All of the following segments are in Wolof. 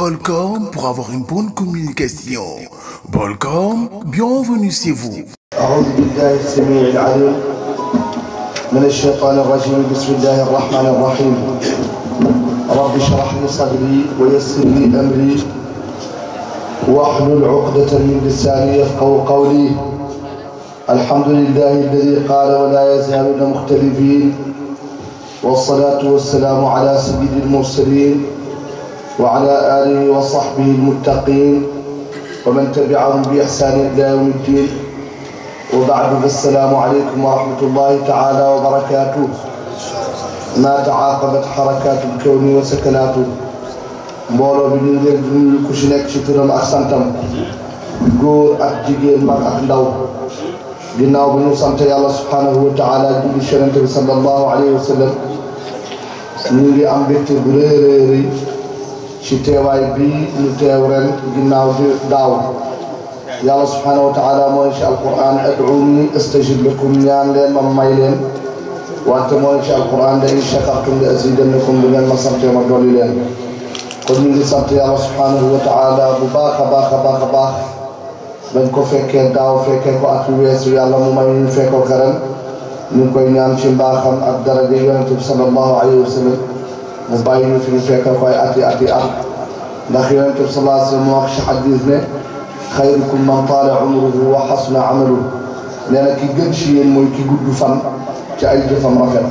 Bolcom pour avoir une bonne communication. Bolcom, bienvenue chez vous. أعوذ بالله السميع العليم من الشيطان الرجيم. بسم الله الرحمن الرحيم. رب اشرح لي صدري ويسر لي أمري واحلل عقدة من لساني يفقهوا قولي. الحمد لله الذي قال ولا يزالون مختلفين، والصلاة والسلام على سيد المرسلين وعلى آله وصحبه المتقين ومن تبعهم بإحسان إلى يوم الدين، وبعد فالسلام عليكم ورحمة الله تعالى وبركاته. ما تعاقبت حركات الكون وسكناته. mbooloo bi ñu ngi leen di nuyu ku ci nekk ci turam ak santam, góor ak jigéen, mag ak ndaw. ginnaaw bi ñu sant yàlla subhanahu wa taala julli ci Yonent bi sallallahu alayhi wa sallam, ñu ngi am mbégte bu rëy ci teewaay bii ñu teew ren ginnaaw bi daaw. yàlla subhanahu wa taala mooy ci alquran ad'uuni astajib lakum, ñaan leen ma may leen. wante mooy ci alquran la in shakartum la azidannakum, bu ngeen ma sante ma dolli leen. kon ñu ngi sant yàlla subhanahu wa taala bu baax a baax a baax a baax dañ ko fekkee daaw fekkee ko at yu weesu, yàlla mu may ñu fekkoo ko ren. ñu ngi koy ñaan ci mbaaxam ak daraja yonent bi sallallahu alayhi wa sallam mu bàyyi ñu fi ñu fekkee koy ati at, ndax yonent bi sallallahu alayhi wa sallam mu wax ci xadis ne xayrukum man taala umruhu wa xasuna amaluhu. nee na ki gën ci yéen mooy ki gudd fan ci ay jëfam rafet.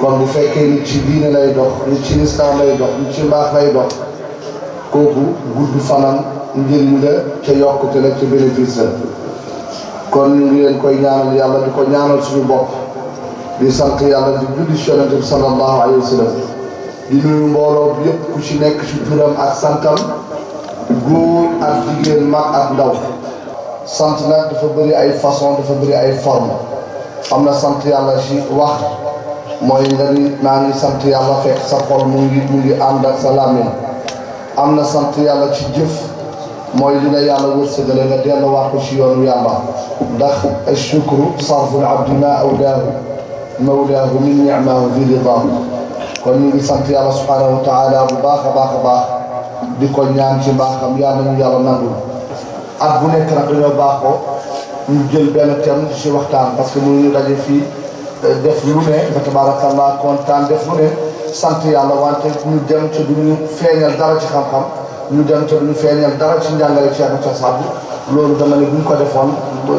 kon bu fekkee nit ci diine lay dox, nit ci lislaam lay dox, nit ci mbaax lay dox, kooku gudd fanam njëriñ la ca yokkute la ca bénéfice la. kon ñu ngi leen koy ñaanal yàlla, di ko ñaanal suñu bopp, di sant yàlla, di julli ci Yonent bi sallallahu alayhi wa sallam. di nuyu mbooloo bi yëpp ku ci nekk ci turam ak santam, góor ak jigéen, mag ak ndaw. sant nag dafa bëri ay façon, dafa bëri ay forme. am na sant yàlla ci wax, mooy nga ni maa ngi sant yàlla fekk sa xol mu ngi ànd ak sa làmmiñ. am na sant yàlla ci jëf, mooy li nga yàlla wërsëgale nga delluwaat ko ci yoonu yàlla. ndax ashukru sarful abdi ma awlaahu mawlaahu min ni'mahu fi ridaahu. kon ñu ngi sant yàlla subhanahu wa taala bu baax a baax a baax, di ko ñaan ci mbaaxam yàlla ñu yàlla nangul. at bu nekk nag dañoo baaxoo ñu jël benn thème ci waxtaan, parce que mënuñu daje fii def lu ne fa tabarakallah, kontaan def lu ne sant yàlla, wante ñu dem te duñu feeñal dara ci xam-xam, ñu dem te duñu feeñal dara ci njàngale Cheikh Moussa Sadd. loolu dama ne buñ ko defoon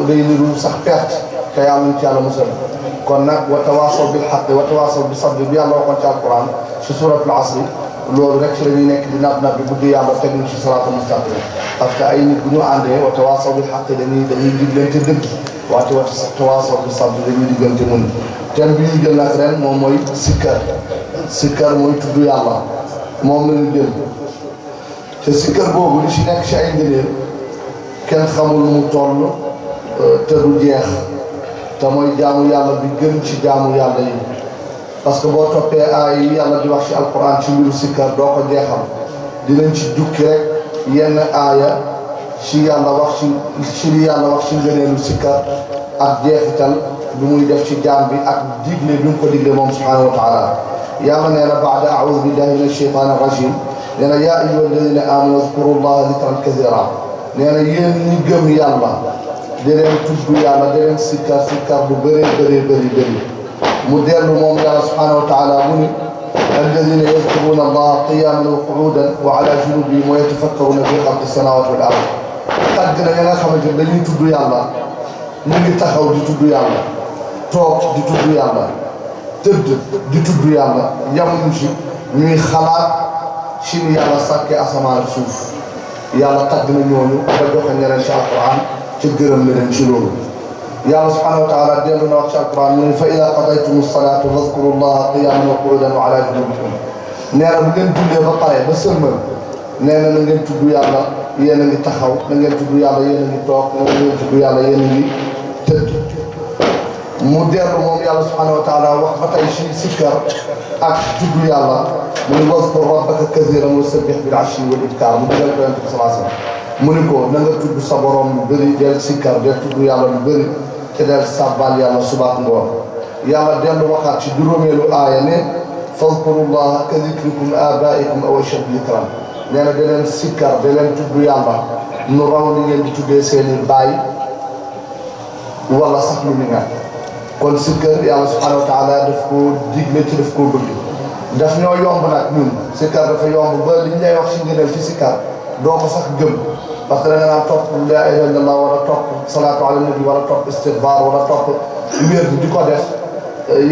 day niru sax perte, te yàlla ñu ci yàlla musal. kon nag wa tawaasaw bil haqqi wa tawaasaw bis sabri bi yàlla waxoon ci alquran ci suratul asri, loolu rek ci la ñuy nekk di nab bi guddi yàlla teg ñu ci siraatal mustaqim. parce que ay nit bu ñu àndee wa tawaasaw bil haqqi dañuy diglante dëgg, waate wa tawaasaw bis sabri dañuy diggante mun. thème bi ñu jël nag ren moom mooy sikkar. sikkar mooy tudd yàlla, moom la ñu jël. te sikkar boobu li ci nekk ci ay ngëneel kenn xamul mu toll te du jeex. te mooy jaamu yàlla bi gën ci jaamu yàlla yi. parce que boo toppee aay yi yàlla di wax ci alquran ci mbiru sikkar doo ko jeexal. dinañ ci jukki rek yenn aaya ci yàlla wax ci li yàlla wax ci ngëneelu sikkar ak jeexital bi muy def ci jaam bi ak digle bi mu ko digle moom subhanahu wa taala. yàlla nee na baada a'uudu billahi min ashaytaan arrajim, nee na yaa ayyuha alladina amanu udkuru llaha dikran kasira. nee na yéen ñi gëm yàlla di leen tudd yàlla, di leen sikkar bu bëri. mu dellu moom yàlla subhanahu wa taala mu ni alladina yadkuruna allaha qiyaman wa qu'udan wa ala junubihim wa yatafakkaruna fi xalqi samawati wal ard. tàgg na ña nga xamante ne dañuy tudd yàlla, ñu ngi taxaw di tudd yàlla, toog di tudd yàlla, tëdd di tudd yàlla, yamuñu ci ñuy xalaat ci ni yàlla sàkkee asamaan ak suuf. yàlla tàgg na ñooñu ba joxe ñeneen ci alquran ci gërëm na leen ci loolu. yàlla subhanahu wa taala dellu na wax ci alquran mu ne fa ida qadaytumu salaata fadkuru llaha qiyaman wa qu'udan wa ala junubikum. nee na bu ngeen jullee ba pare ba sëlmal, nee na ngeen tudd yàlla yéen a ngi taxaw, na ngeen tudd yàlla yéen a ngi toog, na ngeen tudd yàlla yéen a ngi tëdd. mu dellu moom yàlla subhanahu wa taala wax ba tey ci sikkar ak tudd yàlla mu ne wazkur rabbaka kathiran wa sabbih bil ashyi wal ibkar. mu digal ko Yonent bi sallallahu alayhi wa sallam mu ni ko na nga tudd sa borom lu bëri, del sikkar, del tudd yàlla lu bëri, te del sàbbal yàlla subaak ngoon. yàlla dellu waxaat ci juróomeelu aaya ne fadkurullaha ka dikrikum abaikum aw ashaddu dikran. nee na da leen sikkar da leen tudd yàlla nu raw li ngeen di tuddee seeni baay wala sax lu ni mel kon sikkar yàlla subhanahu wa taala daf koo digle ci daf koo bëgg daf ñoo yomb nag ñun sikkar dafa yomb ba li ñu lay wax ci ngëneel ci sikkar doo ko sax gëm parce que da nga naan topp laa ilaaha illallah wala topp salaatu ala nabi wala topp istigfaar wala topp wér di ko def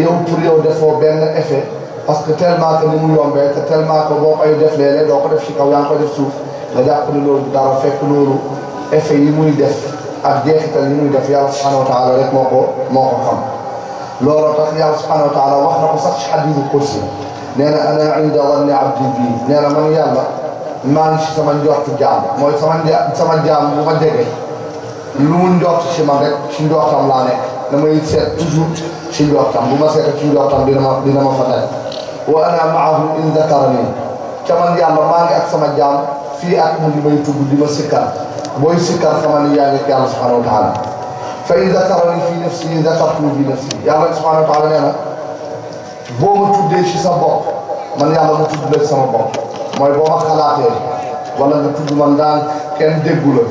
yow pour yow defoo benn effet parce que tellement que ni mu yombee que tellement que boo koy def léeg-léeg doo ko def ci kaw yaa ngi koy def suuf nga jàpp ni loolu dara fekk loolu effet yi muy def ak jeexital yi muy def yàlla subhanahu wa taala rek moo ko xam looloo tax yàlla subhanahu wa taala wax na ko sax ci hadiisul qudsi nee na ana inda zanni abdi bii nee na man yàlla maa ngi ci sama njortu jaam mooy sama jaam bu ma jege lu mu njort ci man rek ci njortam laa nekk damay seet toujours ci njortam bu ma seetee ci njortam dina ma fa daj wa ana maahu in dakarani ca man yàlla maa ngi ak sama jaam fii ak mu ngi may tudd di ma sikkar booy sikkar xamal ni yaa ngi ak yàlla subhanahu wa taala fa in dakarani fii nafsi dakartu fii nafsi yàlla subhanahu wa taala nee na boo ma tuddee ci sa bopp man yàlla ma tudd la sama bopp mooy boo ma xalaatee wala nga tudd man daan kenn déggu la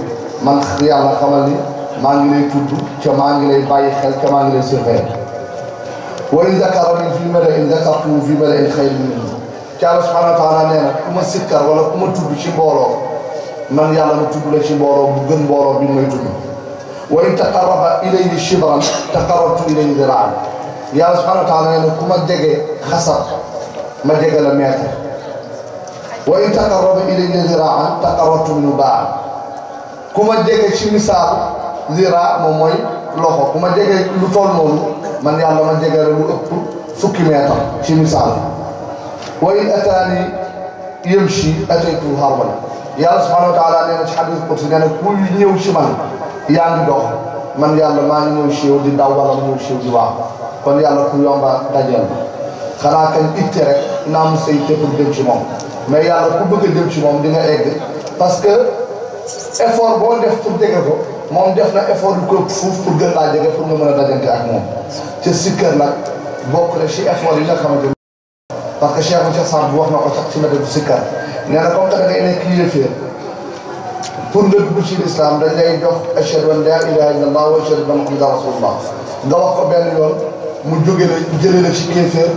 man yàlla xamal ni maa ngi lay tudd ca maa ngi lay bàyyi xel ca maa ngi lay surveiller wa in dakarani fii mala'in dakartuhu fii mala'in xayrin minhu yàlla subhanahu wa taala nee na ku ma sikkar wala ku ma tudd ci mbooloo man yàlla ma tudd la ci mbooloo bu gën mbooloo bi may tudd wa in taqarraba ilayhi shibran taqarrabtu ilayhi ziraan yàlla subhanahu wa taala nee na ku ma jege xasar ma jege la mètre wa in taqarraba ilayhi ziraan taqarrabtu minhu baa'an ku ma jege ci misaal zira moom mooy loxo ku ma jege lu toll noonu man yàlla ma jege la lu ëpp fukki mètre ci misaal wa in ataani yamshi ataytuhu harwala yàlla subhanahu wa taala nee na ci hadiis qudsi nee na kuy ñëw ci man yaa ngi dox man yàlla maa ngi ñëw ci yow di daw wala ñëw ci yow di waax kon yàlla ku yomba dajeel xanaa kañ itte rek naam say te pour dem ci moom mais yàlla ku bëgg a dem ci moom di nga egg parce que effort boo def pour jege ko moom def na effort yu ko fuuf pour gën laa jege pour nga mën a dajante ak moom te sikkar nag bokk na ci effort yi nga xamante ni parce que Cheikh Moussa Sarr bu wax na ko sax ci méthode sikkar nee na comme que da ngay nekk yéeféer pour nga dugg ci l'islam dañ lay jox ashhadu an laa ilaaha illallah wa ashhadu anna muhammadan rasulullah nga wax ko benn yoon mu jóge la jëlee la ci kéeféer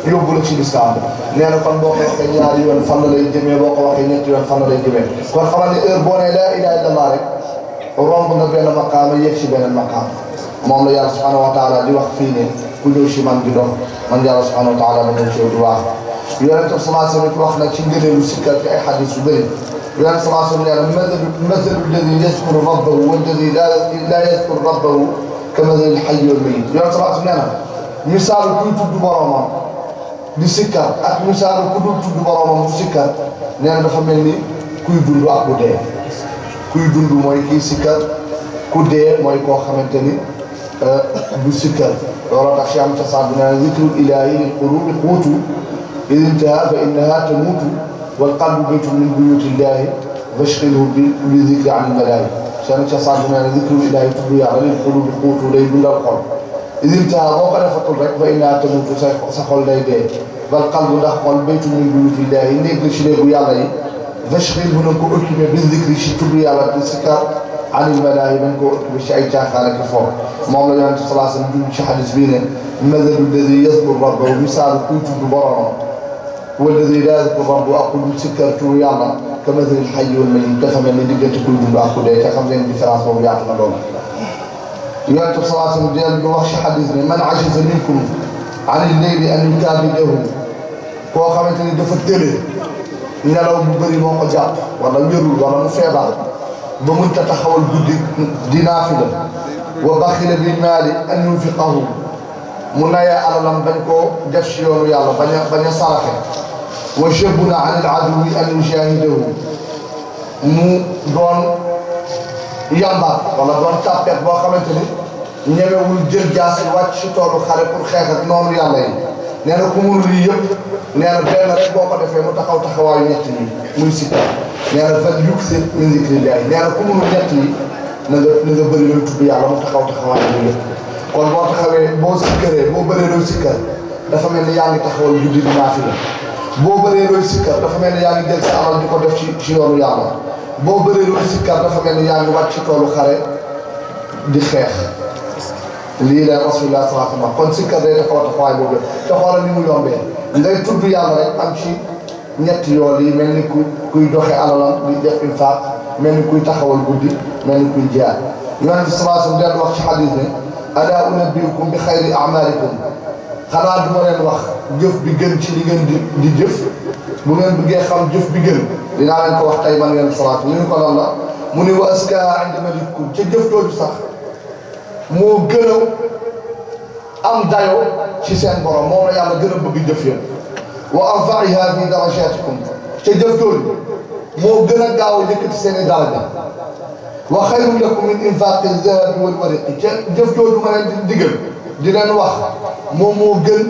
yóbbu la ci l'islam nee na kon boo ko waxee ñaari yoon fan la lay jëmee boo ko waxee ñetti yoon fan la lay jëmee kon xamal ne heure boo nee laa ilaaha illallah rek romb nga benn maqaama yegg ci beneen maqaam moom la yàlla subhanahu wa taala di wax fii ne ku ñëw ci man di dox man yàlla subhanahu wa taala ma ñëw ci yow di waax yonent bi sallallahu alayhi wa sallam wax na ci ngëneelu sikkar ci ay xadis yu bëri yonent sallallahu alayhi wa sallam nee na mathalu alladi yaskuru rabbahu walladi laa yaskuru rabbahu ka mathali l-hayyi wal mayyit yonent sallallahu alayhi wa sallam nee na misaalu kuy tudd boromam di sikkar ak misaalu ku dul tudd boromam du sikkar nee na dafa mel ni kuy dund ak ku dee kuy dund mooy kii sikkar ku dee mooy koo xamante ni du sikkar looloo tax Cheikh Moussa Sarr nee na zikrul ilaahi lil quluubi quutu إذ انتهى فإنها تموت والقلب بيت من بيوت الله فاشغله بالذكر عن الملائكة سنة صادنا ذكر الإله تبيع للقلوب قوت لي بلا القلب إذ انتهى وقد فترك فإنها تموت سخل ليديه والقلب دخل بيت من بيوت الله إنك لشريك يالله فاشغله نكو أكيم بالذكر تبيع للذكر عن الملائكة نكو أكيم شيء جاخالك فوق مولا يانت صلى الله عليه وسلم جمع حديث بينا مثل الذي يذكر ربه مثال كنت ببرره والذي لا يذكر ربه أقول سكرت يالا كمثل الحي والميت تفهم أن دقة كل جنب أقول لك تفهم أن بثلاث وبيعت مدونا يانت صلى الله عليه وسلم ديال بوحش حديثنا من عجز منكم عن الليل أن يكابده هو خمتني دفتله إن لو ببري موقع جاب ولا يرو ولا مفيبا بمنت تحول دي نافلة وبخل بالمال أن ينفقه منايا على لم بنكو دفشيون يالله بني صالحه وشبنا عن العدو أن يشاهده مو دون يامبا ولا دون تابت بو خامتني ñewewul jël jaasi wacc ci toolu xare pour xeex ak noonu yàlla yi nee na ku mënul lii yëpp nee na benn rek boo ko defee mu taxaw taxawaayu ñett yi muy sikka nee na fal yuksir min zikrillah nee na ku mënul ñett yi na nga bëri looy tudd yàlla mu taxaw taxawaayu yi yëpp kon boo taxawee boo sikkaree boo bëree looy sikkar dafa mel ni yaa ngi taxawal guddi di naafila boo bëree looy sikkar dafa mel ni yaa ngi jël sa alal di ko def ci yoonu yàlla boo bëree looy sikkar dafa mel ni yaa ngi wàcc ci toolu xare di xeex lii la rasulullah sallallahu alayhi wa sallam kon sikkar day taxaw taxawaay boobu te xoolal ni mu yombee ngay tudd yàlla rek am ci ñetti yoon yi mel ni kuy doxe alalam di def infaq mel ni kuy taxawal guddi mel ni kuy jihaad yonent bi sallallahu alayhi wa sallam den wax ci xadis ne alaa unabbiukum bi xayri amalikum xanaa du ma leen wax jëf bi gën ci li ngeen di jëf bu ngeen bëggee xam jëf bi gën dinaa leen ko wax tey man ngeen salaat ñu ni ko lan la mu ni wa askaha inda malikum ca jëf jooju sax moo gën a am dayo ci seen borom moom la yàlla gën a bëgg jëf yéen wa arfaiha fi darajatikum ca jëf jooju moo gën a gaaw a yëkkati seen i daraja wa xayrun lakum min infaqi zahabi wal wariqi ca jëf jooju ma leen di digal di leen wax moom moo gën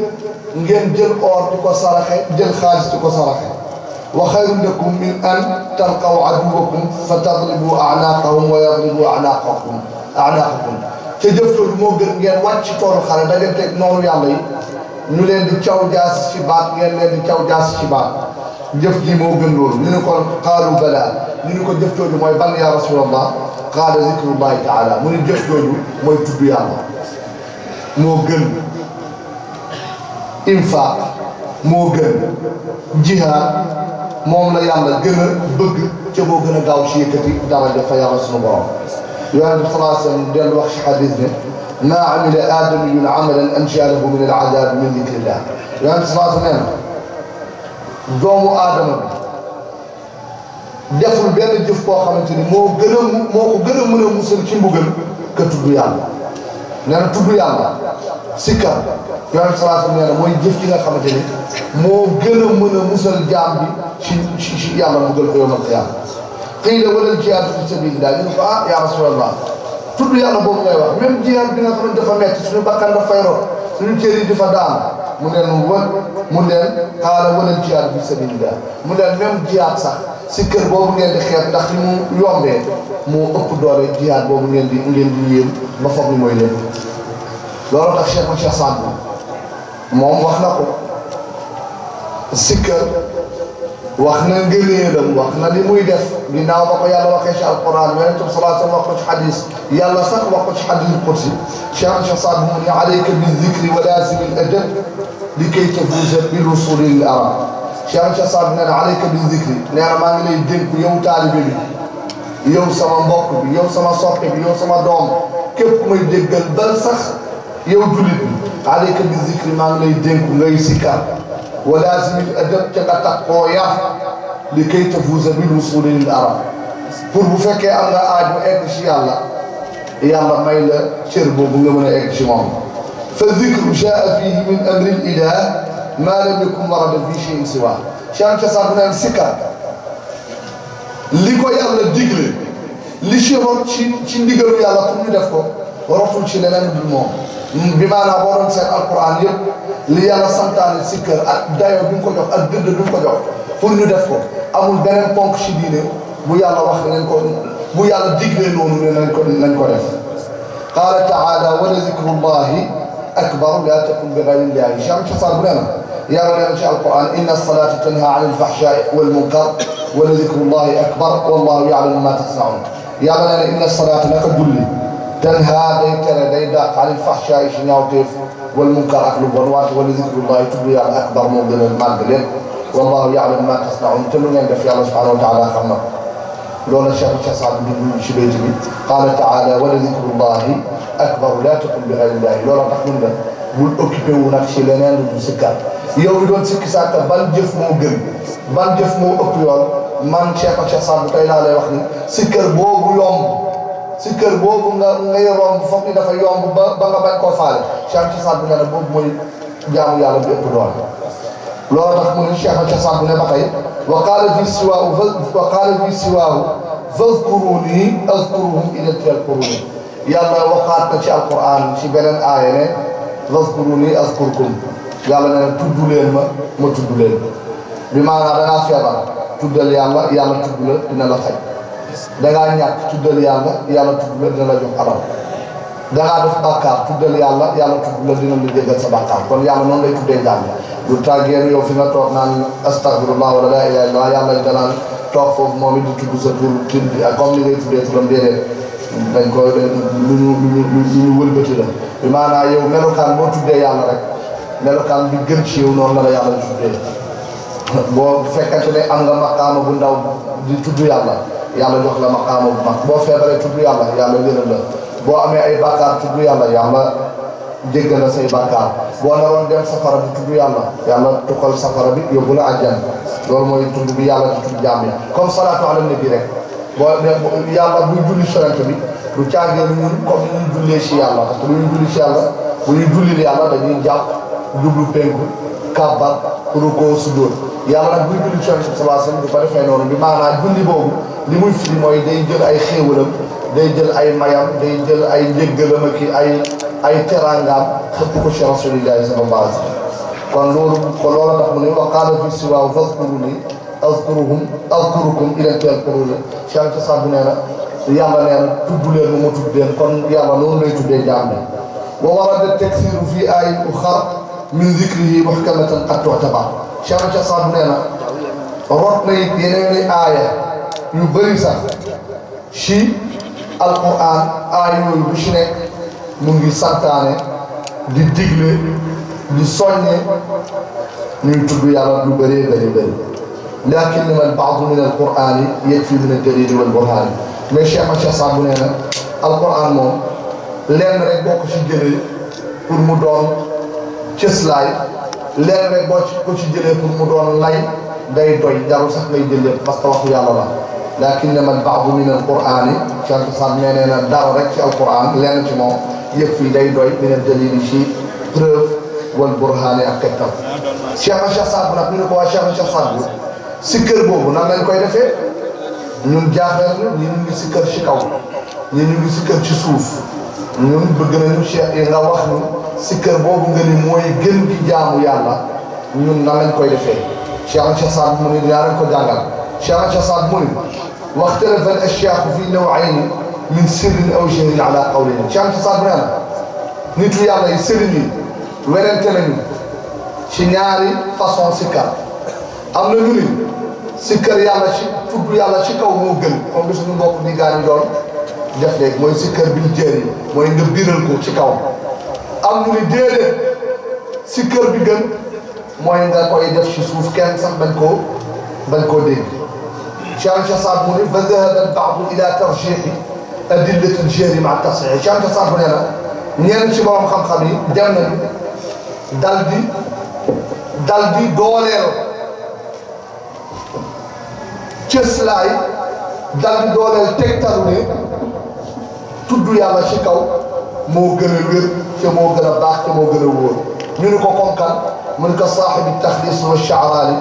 ngeen jël or di ko saraxe jël xaalis di ko saraxe wa xayrun lakum min an talqaw aduwakum fa tadribu a'naqahum wa yadribu a'naqakum ca jëf jooju moo gën ngeen wàcc ci toolu xare da ngeen teg noonu yàlla yi ñu leen di caw jaas ci baat ngeen leen di caw jaas ci baat jëf ji moo gën loolu ñu ne ko qaalu bala ñu ne ko jëf jooju mooy ban ya rasulallah qaala zikrullahi taala mu ne jëf jooju mooy tudd yàlla moo gën infaq moo gën jihaad moom la yàlla gën a bëgg ca moo gën a gaaw ci yëkkati daraja fa yàlla sunu borom yonent bi sallallahu alayhi wa sallam dellu wax ci xadis ne maa amila aadamiyun amalan anshaa lahu min al-azaab min dikrillah yonent bi sallallahu alayhi wa sallam doomu aadama bi deful benn jëf koo xamante ni moo ko gën a mën a musal ci mbugal ka tudd yàlla nee na tudd yàlla sikkar yonent bi sallallahu alayhi wa sallam nee na mooy jëf ji nga xamante ni moo gën a mën a musal jaam bi ci yàlla mbugal ko yawmal qiyaama qiila wala jihaad fi sabilillah ñu ne ko ah yaa rasulallah tudd yàlla boobu ngay wax même jihaad bi nga xam ne dafa metti suñu bakkan daf fay rot suñu cër yi di fa daan mu neen qaala wala jihaad fi sabilillah mu neen même jihaad sax si kër boobu ngeen di xeet ndax li mu yombee moo ëpp doole jihaad boobu ngeen di yéem ba foog ni mooy lépp loolu tax Cheikh Saad moom wax na ko sikkër wax na ngëneelam wax na li muy def ginnaaw ba ko yàlla waxee ci alquran yonent bi sallallahu alayhi wa sallam wax ko ci xadis yàlla sax wax ko ci xadis qudsi Cheikh Saad mu ne alayka bi zikri wa laazim al adab li kay tafuuza bil wusuul lil arab Cheikh Saad nee na alayka bi zikri nee na maa ngi lay dénk yow taalibe bi yow sama mbokk bi yow sama soppe bi yow sama doom képp ku may déggal bal sax yow jullit bi alayka bi zikri maa ngi lay dénk ngay sikkar wa laazim al adab ca nga takkoo yar li kay tafuuza bil wusuul lil arab pour bu fekkee am nga aaju egg ci yàlla may la cër boobu nga mën a egg ci moom fa zikru jaa fihi min amri l ilah maa lam yakun warada fi shay'in siwa Cheikh Saad neen sikkar li ko yàlla digle li ci rot ci ndigalu yàlla pour ñu def ko rotul ci leneen dul moom bi maanaam boo doon seet alquran yëpp li yàlla santaane sikkar ak dayo bi mu ko jox ak gëdd bi mu ko jox pour ñu def ko amul beneen ponk ci diine bu yàlla wax nañ ko bu yàlla diglee noonu ne nañ ko def qaala taala wala zikrullahi akbar la takun bi gayri llahi Cheikh Saad bu nee na yàlla nee na ci alquran inna salata tanha an alfahshai wal munkar wala zikrullahi akbar wallahu ya'lamu ma tasnaun yàlla nee na inna salata naka julli tanha day tere day dàq an alfahshai si ñaawteef wal munkar ak lu bon wante wala zikrullahi tudd yàlla akbar moo gën a màgg leen wallahu ya'lamu ma tasnaun te lu ngeen def yàlla subhanahu wa taala xam na loolu Cheikh Saad bi ñu ci béykat bi qaala taala wala zikrullahi akbar la takun bi gayri llahi loolu tax mun nga bul occupé wu nag ci leneen lu dul sikkar yow mi doon sikki sàkka ban jëf moo gën ban jëf moo ëpp yoon man Cheikh Saad bi tey laa lay wax ni sikkar boobu yomb sikkar boobu nga yoroon foog ni dafa yomb ba nga bañ koo faale Cheikh Saad bi nee na boobu mooy jaamu yàlla bi ëpp doole loolu tax mu ne Cheikh Saad bi ne ba tey wa qaala fi siwaahu fazkuruni azkuruhum ila tadhkuruni yàlla waxaat na ci alquran ci beneen aaya ne fazkuruni azkurkum yàlla ne tudd leen ma tudd leen bi maanaam da ngaa feebar tuddal yàlla tudd la dina la fay da ngaa ñàkk tuddal yàlla tudd la dina la jox alal da ngaa def bàkkaar tuddal yàlla tudd la dina la jéggal sa bàkkaar kon yàlla noonu lay tuddee jaam du tàggeen yow fi nga toog naan astaghfirullah wala la ilaha illallah yàlla danaan toog foofu moom it di tudd sa tur comme ni ngay tuddee turam déedéet dañ ko lu ñu wëlbati la bi maanaam yow melokaan boo tuddee yàlla rek melokaan bi gën ci yow noonu la la yàlla tuddee boo fekkante ne am nga maqaama bu ndaw di tudd yàlla yàlla jox la maqaama bu mag boo feebaree tudd yàlla yàlla wéral la boo amee ay bàkkaar tudd yàlla yàlla jéggal la say bàkkaar boo naroon dem safara di tudd yàlla yàlla tuxal safara bi yóbbu la àjjan loolu mooy tudd bi yàlla di tudd jaam yi comme salaatu ala nabi rek boo yàlla buy julli sonante bi du caagee ñun comme ni ñu jullee si yàlla parce que bu ñu julli si yàlla bu ñuy jullil yàlla dañuy jàpp jublu penku kàbbar rukkoo sujjóot yàlla nag buy julli sonante bi sallallahu alayhi wasallam du ko defee noonu bi maanaam julli boobu li muy firi mooy day jël ay xéewalam day jël ay mayam day jël ay njëggalam ak ay terangaam xëpp ko ci rasulillahi sallallahu alayhi wasallam kon loolu tax mu ne wa qaala fi siwaaw fazkuruni azkurukum ila tadhkuruni Cheikh Saad bu nee na yàlla nee na tudd leen mu ma tudd leen kon yàlla noonu lay tuddee jaam ne wa warada taksiru fi ayin uxar min zikrihi muhkamatan qad tu'tabar Cheikh Saad bu nee na rot na it yeneeni aaya yu bëri sax ci alquran aaya yooyu bu ci nekk mu ngi santaane di digle di soññe ñuy tudd yàlla lu bëree bëri lakinnama al-ba'du min al-qur'ani yakfi min ad-dalil wal burhan mais Cheikh Saad bu nee na alquran moom lenn rek boo ko ci jëlee pour mu doon cëslaay lenn rek boo ko ci jëlee pour mu doon lay day doy jarul sax ngay jëlee parce que waxu yàlla la lakinnama al-ba'du min al-qur'ani Cheikh Saad nee na dara rek ci alquran lenn ci moom yëpp fii day doy min ad-dalil ci preuve wal burhan ak tegtal Cheikh Saad nag ñu ne ko waa Cheikh Saad bu si kër boobu nan lañ koy defee ñun jaaxeel na ñi ñu ngi si kër ci kaw ñi ñu ngi si kër ci suuf ñun bëgg nañu Cheikh yi nga wax ñu si kër boobu nga ni mooy gën gi jaamu yàlla ñun nan lañ koy defee Cheikh Saad mu ni yaa leen ko jàngal Cheikh Saad mu ni waxtalafa al-ashyaakh fi naw'ayni min sirrin aw jahrin ala qawlin Cheikh Saad nee na nitu yàlla yi sëriñ yi werante nañu ci ñaari façon sikkar am na ñu ni sikkar yàlla ci tudd yàlla ci kaw moo gën comme bi suñu mbokk di gaa ñi doon def léegi mooy sikkar bi ñu jéeri mooy nga biral ko ci kaw am ñu ni déedéet sikkar bi gën mooy nga koy def ci suuf kenn sax bañ koo dégg Cheikh Saad mu ni fa dhahaba al-ba'du ila tarjihi adillati al-jahri ma'a at-tasxiix Cheikh Saad bu nee na ñenn ci borom xam-xam yi dem nañu dal di dooleel cëslaay dal di dooleel tegtalu ne tudd yàlla ci kaw moo gën a wér te moo gën a baax te moo gën a wóor ñu ni ko konkan mu ni ko saaxibi taxliis wa Sha'raani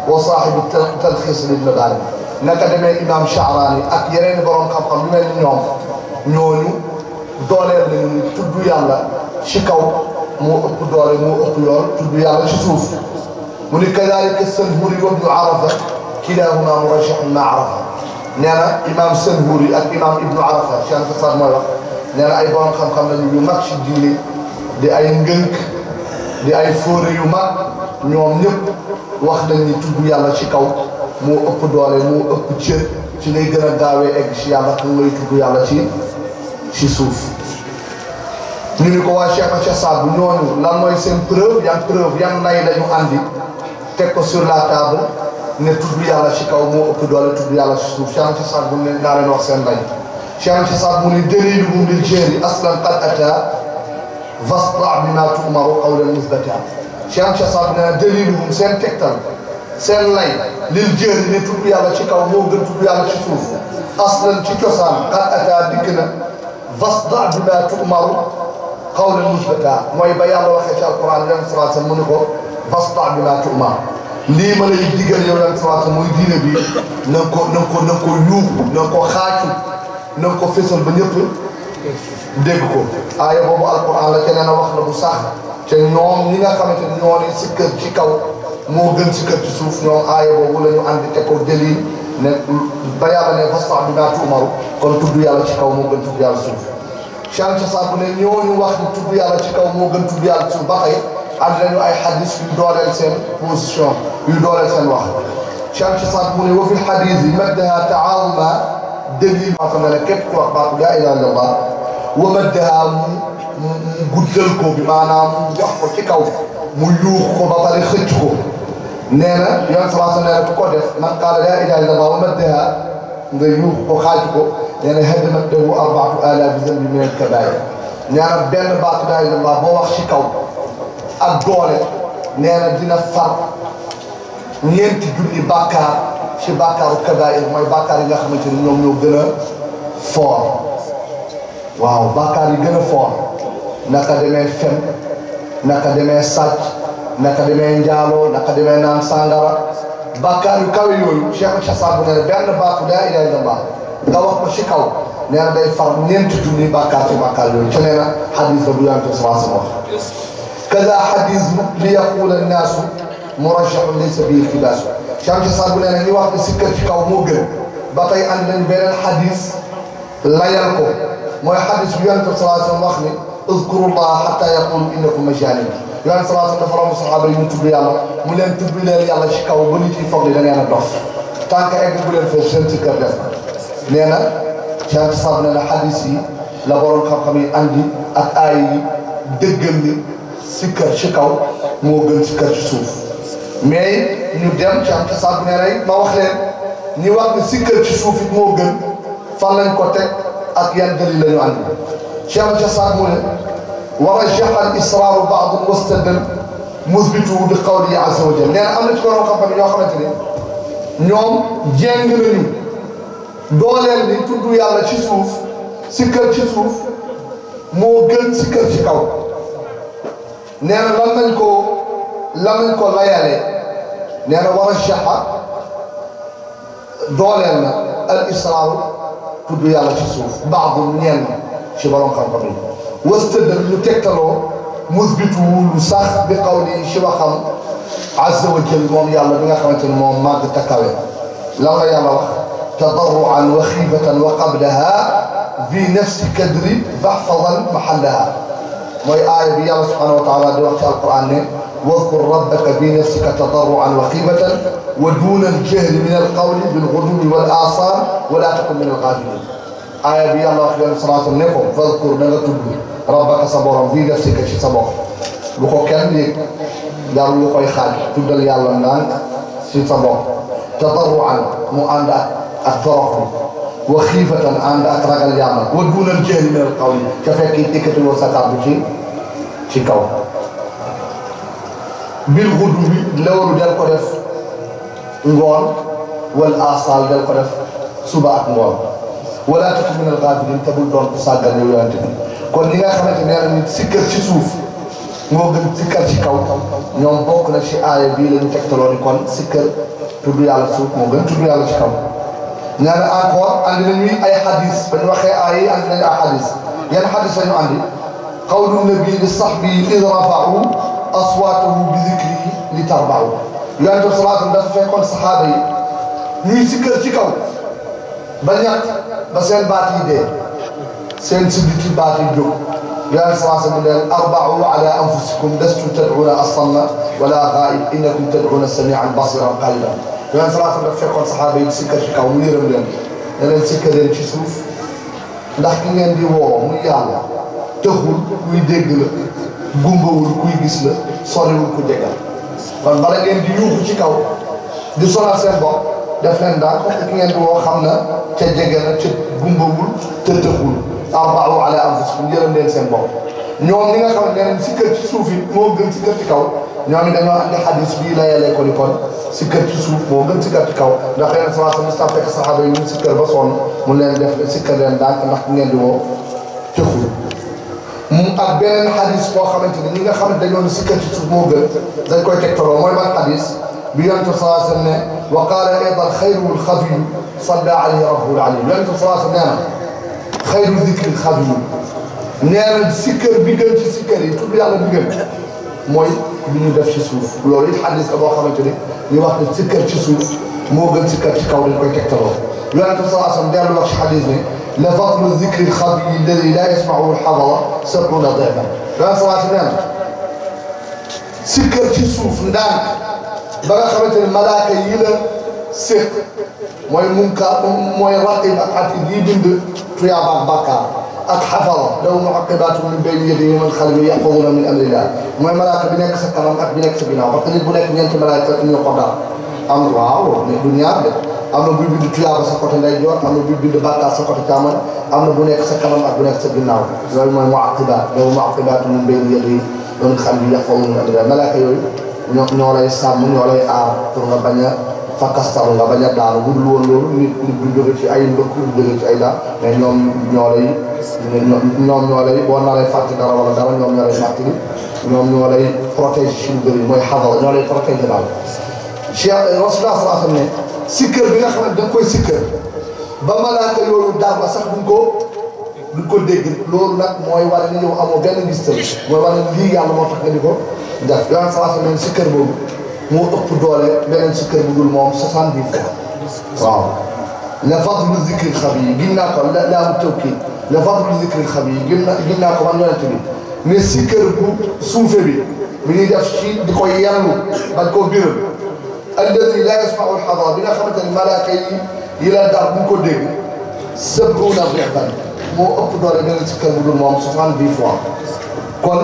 wa saaxibi talxiis ibn Baari naka demee imam Sha'raani ak yeneen borom xam-xam yu mel ni ñoom ñooñu dooleel nañu ni tudd yàlla ci kaw moo ëpp doole moo ëpp yoon tudd yàlla ci suuf mu ni kadaalika Sanhuuri wa Ibnu Arafa kilaahumaa murajjahun maa Arafa nee na imam Sanhuuri ak imam Ibnu Arafa Cheikh Saad mooy wax nee na ay borom xam-xam lañu yu mag ci diine di ay ngënk di ay fóore yu mag ñoom ñëpp wax nañ ni tudd yàlla ci kaw moo ëpp doole moo ëpp cër ci lay gën a gaawee egg ci yàlla kan lay tudd yàlla ci suuf ñu ni ko waa Cheikh Saad bu ñooñu lan mooy seen preuve yan nay lañu andi teg ko sur la table ne tudd yàlla ci kaw moo ëpp doole tudd yàlla ci suuf Cheikh Saad bu ne naa leen wax seen lay Cheikh Saad mu ni daliluhum lil jahri aslan qad ataa fasda' bimaa tu'maru qawlan musbata Cheikh Saad ne daliluhum seen tegtal seen lay lil jahri ne tudd yàlla ci kaw moo gën tudd yàlla ci suuf aslan ci cosaan qad ataa dikk na fasda' bimaa tu'maru qawlan musbata mooy ba yàlla waxee ci alquran yan salaat mu ne ko fasda' bimaa tu'mar lii ma lay digal yow yan salaat mooy diine bi na nga ko yuuxu na nga ko xaacu na nga ko fésal ba ñëpp dégg ko aaya boobu alquran la keneen a wax la bu sax te ñoom ñi nga xamante ne ñoo ne si kër ci kaw moo gën si kër ci suuf ñoom aaya boobu la ñu andi te ko dalil ne ba yàlla ne fasda' bimaa tu'maru kon tudd yàlla ci kaw moo gën tudd yàlla suuf Cheikh Saad bu ne ñooñu wax ni tudd yàlla ci kaw moo gën tudd yàlla suuf ba tey am nañu ay xadis yu dooleel seen position yu dooleel seen wax Cheikh Saad mu ne wa fil xadis yi maddaha taawuma dalil maa xam ne képp ku wax baatu laa ilaaha illallah wa maddaha mu guddal ko bi maanaam mu wax ko ci kaw mu yuux ko ba pare xëcc ko nee na yoon salaatu nee na ku ko def man qaala laa ilaaha illallah wa maddaha nga yuux ko xaaj ko nee na hadamat lahu 4000 zanbi min al-kabaa'ir nee na benn baatu laa ilaaha illallah boo wax ci kaw ak doole nee na dina far ñeenti junni bàkkaar ci bàkkaaru kabaa'ir mooy bàkkaar yi nga xamante ni ñoom ñoo gën a fort waaw bàkkaar yi gën a fort naka demee fen naka demee sàcc naka demee njaaloo naka demee naan sàngara bàkkaar yu kawe yooyu Cheikh Saad bu ne benn baatu laa ilaaha illallah nga wax ko ci kaw nee na day far ñeenti junni bàkkaar ci bàkkaar yooyu ca nee na xadis ba du yonent sallallahu alayhi wa sallam kaza xadis li yaqula annaasu murajjahun laysa bihi iltibaas Cheikh Saad bu ne ñu wax ne sikkar ci kaw moo gën ba tey andi nañ beneen xadis layal ko mooy xadis bi yonent sallallahu alayhi wa sallam wax ni uzkurullah hatta yaqulu innakum majaanin yonent sallallahu alayhi wa sallam dafa romb saxaaba yi ñu tudd yàlla mu leen tudd leen yàlla ci kaw ba nit yi foog ni da ngeen a dof tant que egg bu leen foofu seen sikkar def nee na Cheikh Saad ne na xadis yi la borom xam-xam yi andi ak aay yi dëggal ni sikkar ci kaw moo gën sikkar ci suuf mais ñu dem Cheikh Saad ne rek ma wax leen ñi wax ne sikkar ci suuf it moo gën fan lañ ko teg ak yan dalil la ñu andi Cheikh Saad mu ne wa rajjaha al israaru ba'dun wastadal musbitu bi qawlihi azza wa jalla nee na am na ci borom xam-xam ñoo xamante ne ñoom jéng nañu dooleel ni tudd yàlla ci suuf sikkar ci suuf moo gën sikkar ci kaw nee na lan lañ ko layalee nee na war a jaxa dooleel na al israaru tudd yàlla ci suuf baaxul ñenn ci borom xam-xam yi wastadal ñu tegtaloo musbitu lu sax bi qawli ci waxam azza wa jal moom yàlla bi nga xamante ne moom màgg takkawe lan la yàlla wax tadarruan wa xiifatan wa qablaha fi nafsi kadri fahfadan mahallaha mooy aaya bi yàlla subhanahu wa taala di wax ci alquran ne wadkur rabbaka fi nafsika tadarruan wa xiifatan wa duna aljahri min alqawli bilguduwi wal asar wa la takun min alghafilin aaya bi yàlla wax yoon salaatu ne ko wadkur na nga tudd rabbaka sa borom fi nafsika ci sa bopp lu ko kenn yëg jarul lu koy xaaj tuddal yàlla ndànk ci sa bopp tadarruan mu ànd ak toroxlu wa xiifatan ànd ak ragal yàlla wa duunal jahri min al qawli ca fekk ikkati woo sa kàddu ci kaw bil xudu bi lewaru del ko def ngoon wal asal del ko def suba ak ngoon wala takun min al gaafiliin te bul doon ku sàggan yow yonent bi kon ñi nga xamante nee na nit sikkar ci suuf moo gën sikkar ci kaw ñoom bokk na ci aaya bii la ñu tegtaloo ni kon sikkar tudd yàlla suuf moo gën tudd yàlla ci kaw ñaane encore andi nañuy ay xadis ba ñu waxee aay yi andi nañu ay xadis yan xadis la ñu andi qawlu nabi li sahbi id rafau aswaatahu bi zikrihi li tarbau yonent bi salaatu dafa fekkoon saxaaba yi ñuy sikkar ci kaw ba ñàkk ba seen baat yi dee seen sidditi baat yi jóg yonent bi salaatu mu leen arbau ala anfusikum lastu tad'uuna as-samma wala ghaa'ib innakum tad'uuna samii'an basiiran qaliilan yonent salaatu dafa fekkoon saxaaba yi sikkar ci kaw mu yërëm leen ne leen sikkar leen ci suuf ndax ki ngeen di woo muy yàlla tëxul kuy dégg la gumbawul kuy gis la soriwul ku jegal kon bala ngeen di yuuxu ci kaw di sonal seen bopp def leen daal comme ki ngeen di woo xam na ca jege na ca gumbawul te tëxul arba'u ala anfusikum yërëm leen seen bopp ñoom ñi nga xam ne neen sikkar ci suuf yi moo gën sikkar ci kaw ñoom it dañoo andi xadis bii layalee ko ni kon sikkar ci suuf moo gën sikkar ci kaw ndax yeneen sama Mustafa fekk saxaaba yi ñu sikkar ba sonn mu leen def sikkar leen daal ndax ki ngeen di woo tëxul mu ak beneen xadis boo xamante ni ñi nga xam ne dañoo ne sikkar ci suuf moo gën dañ koy tegtaloo mooy ban xadis bi yonent bi sallallahu alayhi wa sallam ne wa qaala aydan xayrul xafiyu salla alayhi rabbuhu alayhi yonent bi sallallahu alayhi wa sallam nee na xayru zikri xafiyu nee na sikkar bi gën ci sikkar yi tudd yàlla bi gën mooy bi ñu def ci suuf loolu it xadis la boo xamante ni ñu wax ne sikkar ci suuf moo gën sikkar ci kaw dañ koy tegtaloo yonent bi sallallahu alayhi wa sallam dellu wax ci xadis ne la fadlu zikri xafiyi alladi laa yasma'uhu al-hadara sab'una da'fan yonent sallallahu alayhi wa sallam nee na sikkar ci suuf ndànk ba nga xamante ne malaaka yi la séq mooy munkar mooy raqib ak atid yi bind tuyaaba ak bàkkaar ak xafara lahu muaqibaatu min bayni yadayhi wa min xalfihi yaxfazuuna min amrillah mooy malaaka bi nekk sa kanam ak bi nekk sa ginnaaw parce que nit bu nekk ñeenti malaaka ñu ko daal am waaw mais du ñaar de am na buy bind tuyaaba sa côté ndeyjoor am na buy bind bàkkaar sa côté càmmoñ am na bu nekk sa kanam ak bu nekk sa ginnaaw loolu mooy muaqibaat lahu muaqibaatu min bayni yadayhi wa min xalfihi yaxfazuuna min amrillah malaaka yooyu ñoo lay sàmm ñoo lay aar pour nga bañ a fakkastaru nga bañ a daanu bu dul woon loolu nit du jóge ci ay mbëkk du jóge ci ay daan mais ñoom ñoo lay boo naree fàtte dara wala dara ñoom ñoo lay fàttali ñoom ñoo lay protéger ci lu bëri mooy xabar ñoo lay protéger daal. Cheikh Rasulullah sallallahu alayhi wa sallam ne sikkër bi nga xam ne da nga koy sikkër ba malaaka yooyu daal ba sax duñ ko dégg loolu nag mooy wane ni yow amoo benn ngistal mooy wane ni lii yàlla moo tax nga di ko def yow sallallahu alayhi wa sallam sikkër boobu moo ëpp doole beneen sikkër bu dul moom 70 fois waaw la fadlu zikri xabi yi gin naa ko laa mu tawkii la fadlu zikri xabi yi gin naa ko man yonent bi mais sikkër bu suufe bi ñuy def ci di koy yanlu bañ koo biral alladi la yasmau alxadara bi nga xamante ne malaaka yi la dar buñ ko dégg 70 difan moo ëpp doole beneen sikkër bu dul moom 70 fois kon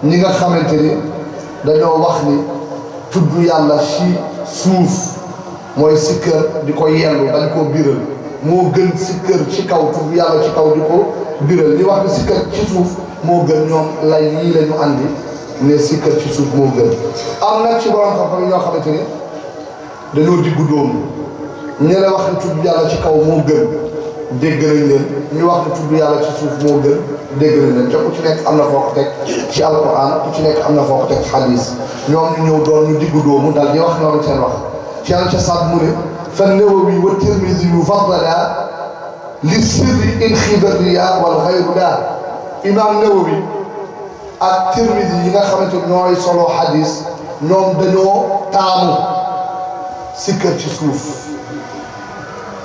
ñi nga xamante ni dañoo wax ni tudd yàlla ci suuf mooy sikkër di ko yendu dañ koo biral moo gën sikkër ci kaw tudd yàlla ci kaw di ko biral li wax ni sikkër ci suuf moo gën ñoom lay yii la ñu andi ne sikkër ci suuf moo gën am nag ci borom xam-xam ñoo xamante ni dañoo diggu dóomu ñu la wax ni tudd yàlla ci kaw moo gën dégg nañ leen ñu wax ni tudd yàlla ci suuf moo gën dégg nañ leen te ku ci nekk am na foo ko teg ci alquran ku ci nekk am na foo ko teg ci xadis ñoom ñu ñëw doon ñu diggu dóomu dal di wax ñoom seen wax ci yàlla ca saat mu ne fa Nawawi wa Tirmisi yu faddala li sirri in xibariya wal xayru la imam Nawawi ak Tirmisi yi nga xamante ñooy solo xadis ñoom dañoo taamu sikkër ci suuf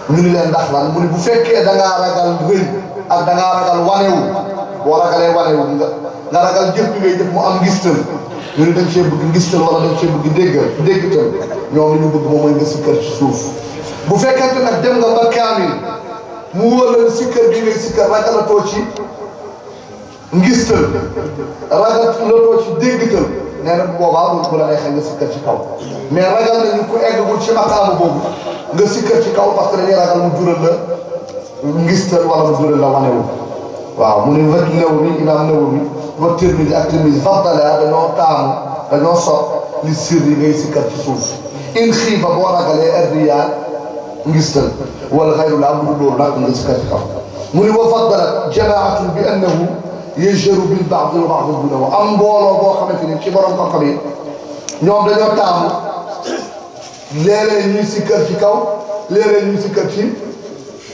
ñu ni leen ndax lan mu ni bu fekkee da ngaa ragal rëy ak da ngaa ragal wanewu boo ragalee wanewu nga ragal jëf bi ngay jëf mu am ngistal ñu ni dañ cee bëgg ngistal wala dañ cee bëgg déggtal ñoom li ñu bëgg moom mooy nga sikkër ci suuf bu fekkente nag dem nga ba kaamil mu wóor la sikkër bi ngay sikkër ragalatoo ci ngistal ragalatoo ci déggtal nee na bu boobaa bu la neexee nga sikkër ci kaw mais ragal nañu ku eggagul ci maqaamu boobu nga sikkër ci kaw parce que dañuy ragal mu jural la ngistal wala mu jural la wanewu waaw mu ne wet Nawawi imaam Nawawi wa Tirmisi ak Tirmisi faddala dañoo taamu dañoo sopp li sirri ngay sikkër ci suuf in xiifa boo ragalee ardiyaa ngistal wala xayru la am lu loolu nag nga sikkër ci kaw mu ne wa faddala jamaatun bi annahu yajharu bil ba'di wa ba'du dunahu am mbooloo boo xamante ni ci borom xam-xam yi ñoom dañoo taamu léeg-léeg ñuy sikkër ci kaw léeg-léeg ñuy sikkër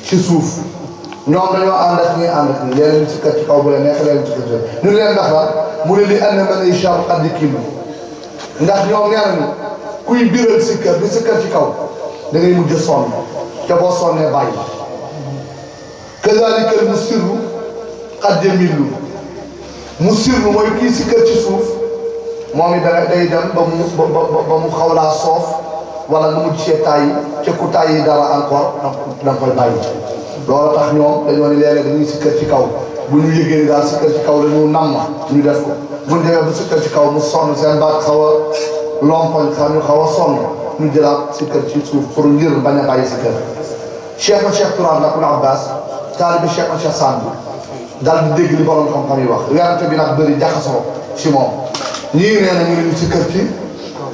ci suuf ñoom dañoo ànd ak ñuy ànd ak ñi léeg-léeg ñu sikkër ci kaw bu leen neex léeg-léeg ñu sikkër ci ñu leen ndax la mu ne li ànd man ay char addi kim ndax ñoom nee nañu kuy biral sikkër di sikkër ci kaw da ngay mujj sonn te boo sonnee bàyyi kazalika mu sirru qad yamillu mu sirru mooy kii sikkër ci suuf moom it day dem ba mu xaw laa soof wala nga mujj cee taay ca ku taay dara encore da nga koy bàyyi loolu tax ñoom dañoo ne léeg-léeg dañuy sikkër ci kaw bu ñu yëgee ni daal sikkër ci kaw dañu namm ñu def ko bu ñu demee ba sikkër ci kaw mu sonn seen baat xaw a lompoñ ñu xaw a sonn ñu jëlaat sikkër ci suuf pour ngir bañ a bàyyi sikkër Cheikh Turaab nag Ibn Abbas taalibi Cheikh Saad Bou daal di dégg li borom xam-xam yi wax werante bi nag bëri jaxasoo ci moom ñii nee na ñu ne ñu sikkër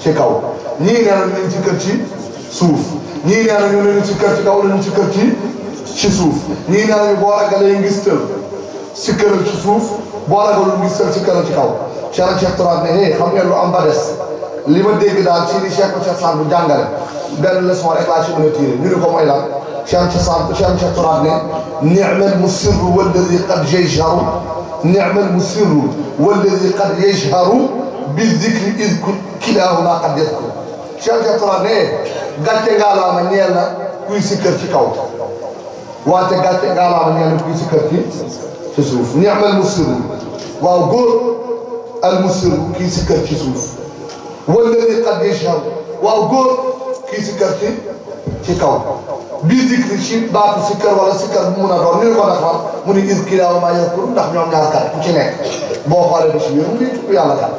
ci kaw ñii nee na ñu ne sikkër ci suuf ñii nee na ñu ne ñu sikkër ci kaw la ñu sikkër ci suuf ñii nee nañu boo ragalee ngistal sikkëral ci suuf boo ragalul ngistal sikkëral ci kaw Cheikh Turaab ne xam ngeen lu am ba des li ma dégg daal ci li Cheikh Saad Bou jàngale benn leçon rek laa ci mën a tiire ñu ne ko mooy lan Cheikh Turaab ne ni'mal musirru walladi qad yajharu ni'mal musirru walladi qad yajharu bi zikri id kilaahuma qad yadkur Cheikh Turaab ne gàcce ngaalaama ñeel na kuy sikkër ci kaw wante gàcce ngaalaama ñeel na kuy sikkër ci suuf ni'mal musirru waaw góor al musirru kii sikkër ci suuf walladi qad yashhar waaw góor kii sikkar ci kaw bii dikri ci baatu sikkar wala sikkar bu mun a doon ni ko defar mu ni iskilaaw maa yakkur ndax ñoom ñaar kat ku ci nekk boo xoolee ba ci biir mu ngi tudd yàlla kat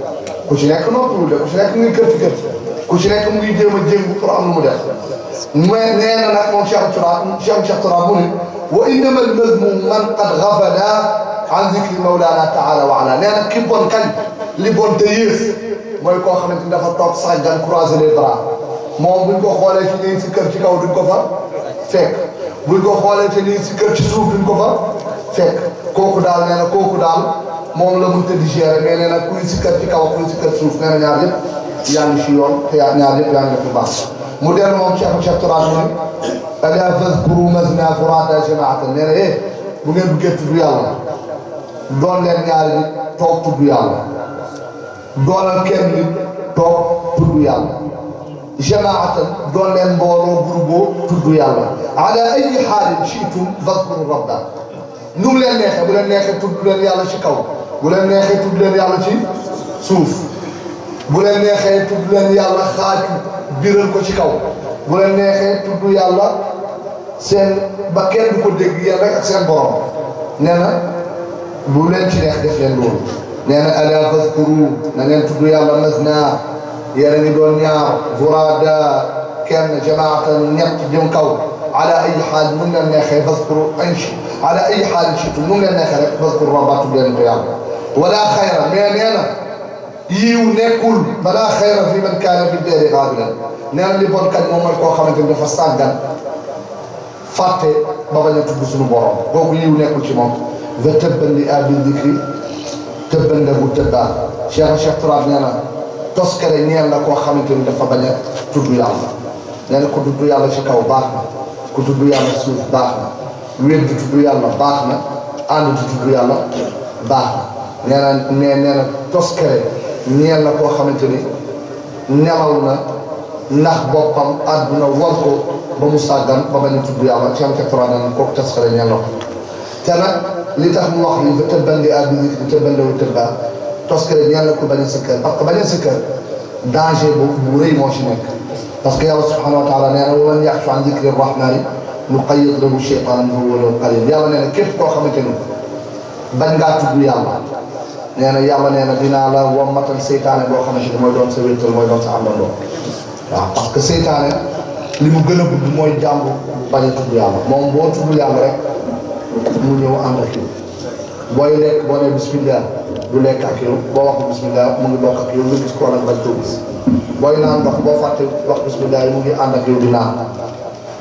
ku ci nekk noppiwul de ku ci nekk mu ngi kër ku ci nekk mu ngi jéem a jéngu pour am lu mu def mais nee na nag moom Cheikh Tourab mu ni wa innama al-mazmum man qad ghafala an zikri mawlana taala wa ala nee na ki bon kañ li bon te yées mooy koo xamante ni dafa toog sàggan croiser les bras moom buñ ko xoolee ci nii si kër ci kaw duñ ko fa fekk buñ ko xoolee ci nii si kër ci suuf duñ ko fa fekk kooku daal nee na kooku daal moom la mënut a digérer mais nee na kuy si kër ci kaw kuy si kër suuf nee na ñaar yëpp yaa ngi si yoon te ñaar yëpp yaa ngi def lu baax mu dellu moom Cheikh Tourab ne alaa fazkuru mazna furada jamaatan nee na bu ngeen bëggee tudd yàlla doon leen ñaari nit toog tudd yàlla doonal kenn nit toog tudd yàlla jamaatan doon leen mbooloo groupe tudd yàlla ala ayi xaalin shi'tum fazkuru rabba nu mu leen neexee bu leen neexee tudd leen yàlla ci kaw bu leen neexee tudd leen yàlla ci suuf bu leen neexee tudd leen yàlla xaaj biral ko ci kaw bu leen neexee tudd yàlla seen ba kenn du ko dégg yéen rek ak seen borom nee na bu leen ci neex def leen loolu nee na ala fazkuru na ngeen tudd yàlla masna yéen a ngi doon ñaar furada kenn jamaatan ñett jëm kaw ala ay xaal mu leen neexee fazkuru anchi ala ay xaal shitu mu leen neexee rek fazkuru rabba tudd leen ko yàlla wala xayra mais nee na yiw nekkul balaa xayra fi man kaana fi deeri xaabilan nee na li bon kat moom mooy koo xamante ni dafa sàggan fàtte ba bañ a tudd suñu borom kooku yiw nekkul ci moom va tëbban li abi dikri tëbban la bu tëbbaa Cheikh Tourab nee na toskare ñeel na koo xamante ni dafa bañ a tudd yàlla nee na ku tudd yàlla ci kaw baax na ku tudd yàlla suuf baax na wér di tudd yàlla baax na ànd di tudd yàlla baax na nee na toskare ñeel na koo xamante ni nelaw na ndax boppam àdduna war ko ba mu sàggan ba bañ a tudd yàlla Cheikh Tourab nee na kooku toskare ñeel na ko te nag li tax mu wax ni ba tëbban li abi dikri tëbban la bu tëbbaa toskare ñeel na ko bañ a sikkar parce que bañ a sikkar danger bu rëy moo ci nekk parce que yàlla subhanahu wa taala nee na wa man yaxshu an zikri rahmani nuqayyid lahu shaytanan fa huwa lahu qarin yàlla nee na képp koo xamante ni bañ ngaa tudd yàlla nee na yàlla nee na dinaa la wommatal seytaane boo xamante ni mooy doon sa wéttal mooy doon sa àndandoo waaw parce que seytaane li mu gën a bëgg mooy jàmb bañ a tudd yàlla moom boo tudd yàlla rek mu ñëw ànd ak yow booy lekk boo nee bismillah du lekk ak yow boo wax bismillah mu ngi bokk ak yow nga gis ko nag bañ koo gis booy naan ndox boo fàtte wax bismillah yi mu ngi ànd ak yow di naan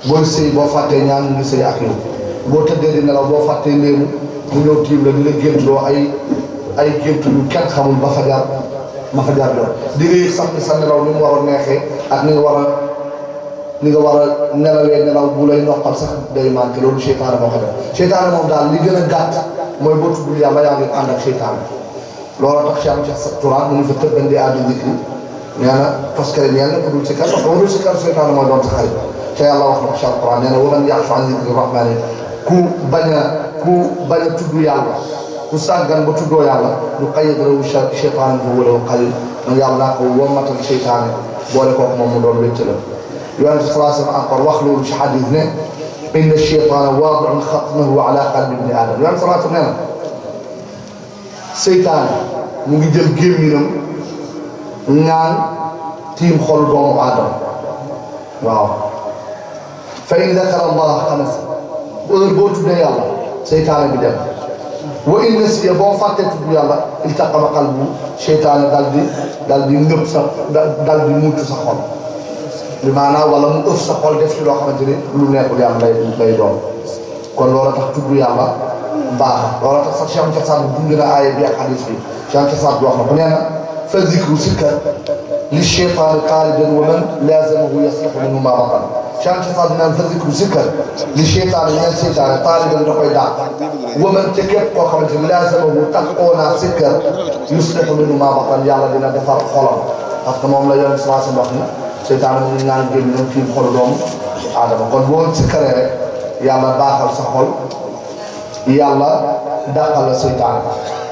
booy sëy boo fàttee ñaan mu ngi sëy ak yow boo tëddee di nelaw boo fàttee léemu mu ñëw tiim la di la géntuloo ay gént yu kenn xamul ba fa jaar doon di nga yëg sax ni sa nelaw ni mu war a neexee ak ni nga war a nelawee nelaw bu lay noppal sax day manqué loolu seytaane moo ko def seytaane moom daal li gën a gàtt mooy boo tuddul yàlla yaa ngi ànd ak seytaane looloo tax Cheikh Tourab mu ngi fa tëbbandi abi dikri nee na parce que ñeel na ko dul si kar parce que warul si kar seytaane mooy doon sa xarit te yàlla wax na ko Cheikh Tourab nee na wa man yaxshu an zikri rahmani ku bañ a tudd yàlla ku sàggan ba tuddoo yàlla ñu qayyid lahu shaytanan fa huwa lahu qarin man yàlla naa ko wommatal seytaane boole kooku moom mu doon wéttalam yonent sallallahu alayhi wa sallam encore wax loolu ci xadis ne inna shaytana waadi'un xatmahu ala qalbi ibni aadama yonent sallallahu alayhi wa sallam nee na seytaane mu ngi jël gémminam ñaan tiim xol doomu aadama waaw fa in dakara allah xanasa heure boo tuddee yàlla seytaane bi dem wa in nasiya boo fàttee tudd yàlla iltaqama qalbu seytaane dal di ngëb sa dal di mucc sa xol bi maanaam wala mu ëf sa xol def ci loo xamante ni lu nekkul yàlla lay doon kon loola tax tudd yàlla baax loola tax sax Cheikh Saad dund na aaya bi ak xadis bi Cheikh Saad wax na ko nee na fa zikru sikkar li cheytaani qaalidan wa man laazamahu yaslihu minhu ma batan Cheikh Saad naan fa zikru sikkar li cheytaani ñeel seytaane qaalidan da koy dàq wa man te képp koo xamante ni laazamahu takkoo naa sikkar yuslihu minhu ma batan yàlla dina defar xolam parce que moom la yoon si wax ni seytaane mu ngi naan génn ñoom kii xolu doomu aadama kon boo sikkaree rek yàlla baaxal sa xol yàlla dàqal la seytaane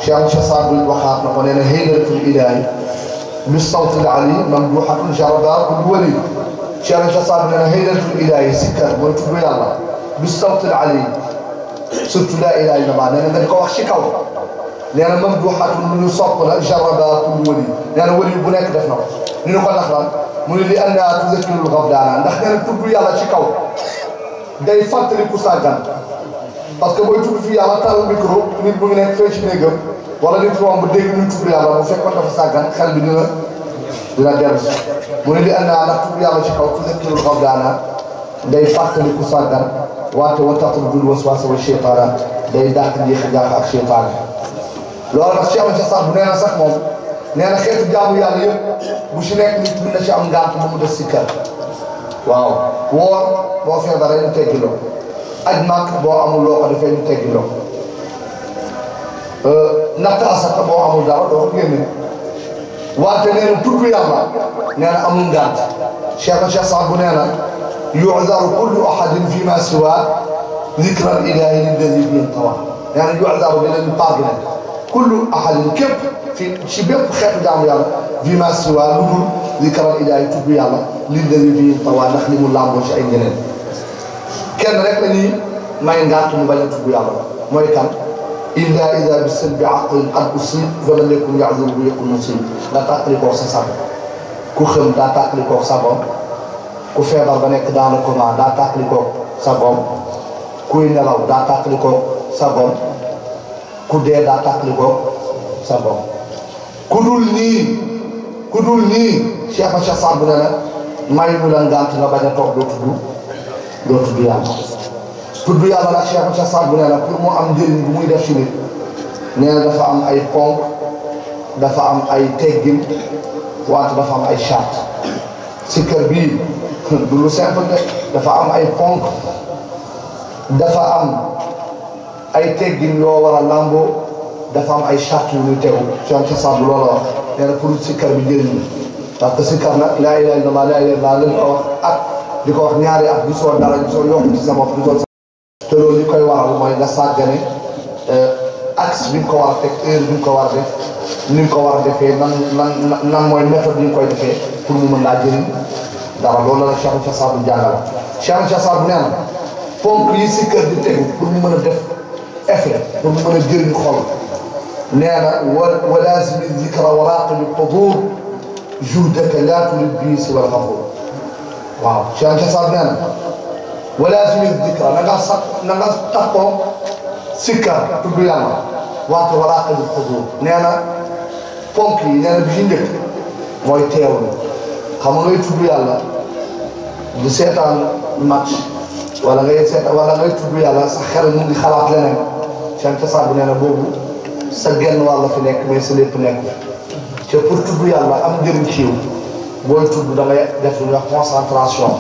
Cheikh Saad waxaat na ko nee na haydatul ilaahi بالصوت العلي ممدوحة جرداء كل ولي شيخنا شيخ صاحب لنا هيلة الإلهي سكر ويتوب يلا بالصوت العلي صرت لا إله إلا الله لأن ذلك هو شكاو لأن ممدوحة من يصاب جرداء كل ولي لأن ولي بناك دفنا لنقول الأخرى من لأنها تذكر الغفلان نحن نتوب يلا شكاو day fàttali ku sàggan parce que booy tudd fii yàlla taal micro nit mu ngi nekk fee ci néegam wala nit moom ba dégg ñuy tudd yàlla bu fekkoon dafa sàggan xel bi dina dellu si mu ne li annaa ndax tudd yàlla ci kaw tuzakkirul xawdaana day fàttali ku sàggan wante wa tatrudul waswaasa wa cheytaana day dàq njeexi jaax ak cheytaane loolu nag Cheikh Ahmed Saad bu nee na sax moom nee na xeetu jaamu yàlla yëpp bu ci nekk nit mën na ci am ngànt ba mu des si kër waaw woor boo feebaree ñu teggiloo aj màkk boo amul loo ko defee ñu teggiloo natt asaka boo amul dara doo ko génne wante nee na tudd yàlla nee na amul ngànt Cheikh Saad bu nee na yu'zaru kullu ahadin fi ma siwa zikra al ilahi lilladi bi tawa nee na yu'zaru bi leen pardonné kullu ahadin képp ci bépp xeetu jaamu yàlla fi ma siwa lu dul zikra al ilahi tudd yàlla lilladi bi tawa ndax li mu làmboo ci ay ngeneen kenn rek la ñuy may ngànt mu bañ a tudd yàlla mooy kan illa ida bi salbi aqlin qad usib falam yakun ya'zuru bu yakun musib nga tàqalikoo sa sab ku xëm daa tàqalikoo sa bopp ku feebar ba nekk dans le coma daa tàqalikoo sa bopp kuy nelaw daa tàqalikoo sa bopp ku dee daa tàqalikoo sa bopp ku dul nii Cheikh Saad bu ne la may mu la ngànt nga bañ a toog doo tudd yàlla tudd yàlla nag Cheikh Saad bu ne la pour mu am njëriñ bu muy def ci nit nee na dafa am ay ponk dafa am ay teggin wante dafa am ay charte si kër bii du lu simple de dafa am ay ponk dafa am ay teggin yoo war a lamboo dafa am ay charte yu muy tegu Cheikh Saad bu loola wax nee na pour si kër bi njëriñ parce que si kër nag laa ilaaha illallaah laa ilaaha illallaah lañ ko wax ak di ko wax ñaari at gisoo dara gisoo yokk ci sa bopp gisoo te loolu li koy waral mooy nga sàggane axe bi nga ko war a teg heure bi nga ko war a def ni nga ko war a defee nan mooy méthode yi nga koy defee pour mu mën laa jëriñ dara loolu la Cheikh Saad bu jàngala Cheikh Saad bu nee na ponk yi si kër di tegu pour mu mën a def effet pour mu mën a jëriñ xol nee na wa laazimi zikra wa raaqibi xuduur juhdaka laa turid bii si wal xafuur waaw Cheikh Saad nee na wa laazimi zikra na nga taxoo sikkar tudd yàlla wante wa raaqibi xuduur nee na ponk yi nee na bi ci njëkk mooy teewlu xam nga ngay tudd yàlla di seetaan match wala ngay tudd yàlla sa xel mu ngi xalaat leneen Cheikh Saad bu nee na boobu sa genn wàll fi nekk mais sa lépp nekk te pour tudd yàlla am njëriñ ci yow booy tudd da ngay def lu ñuy wax concentration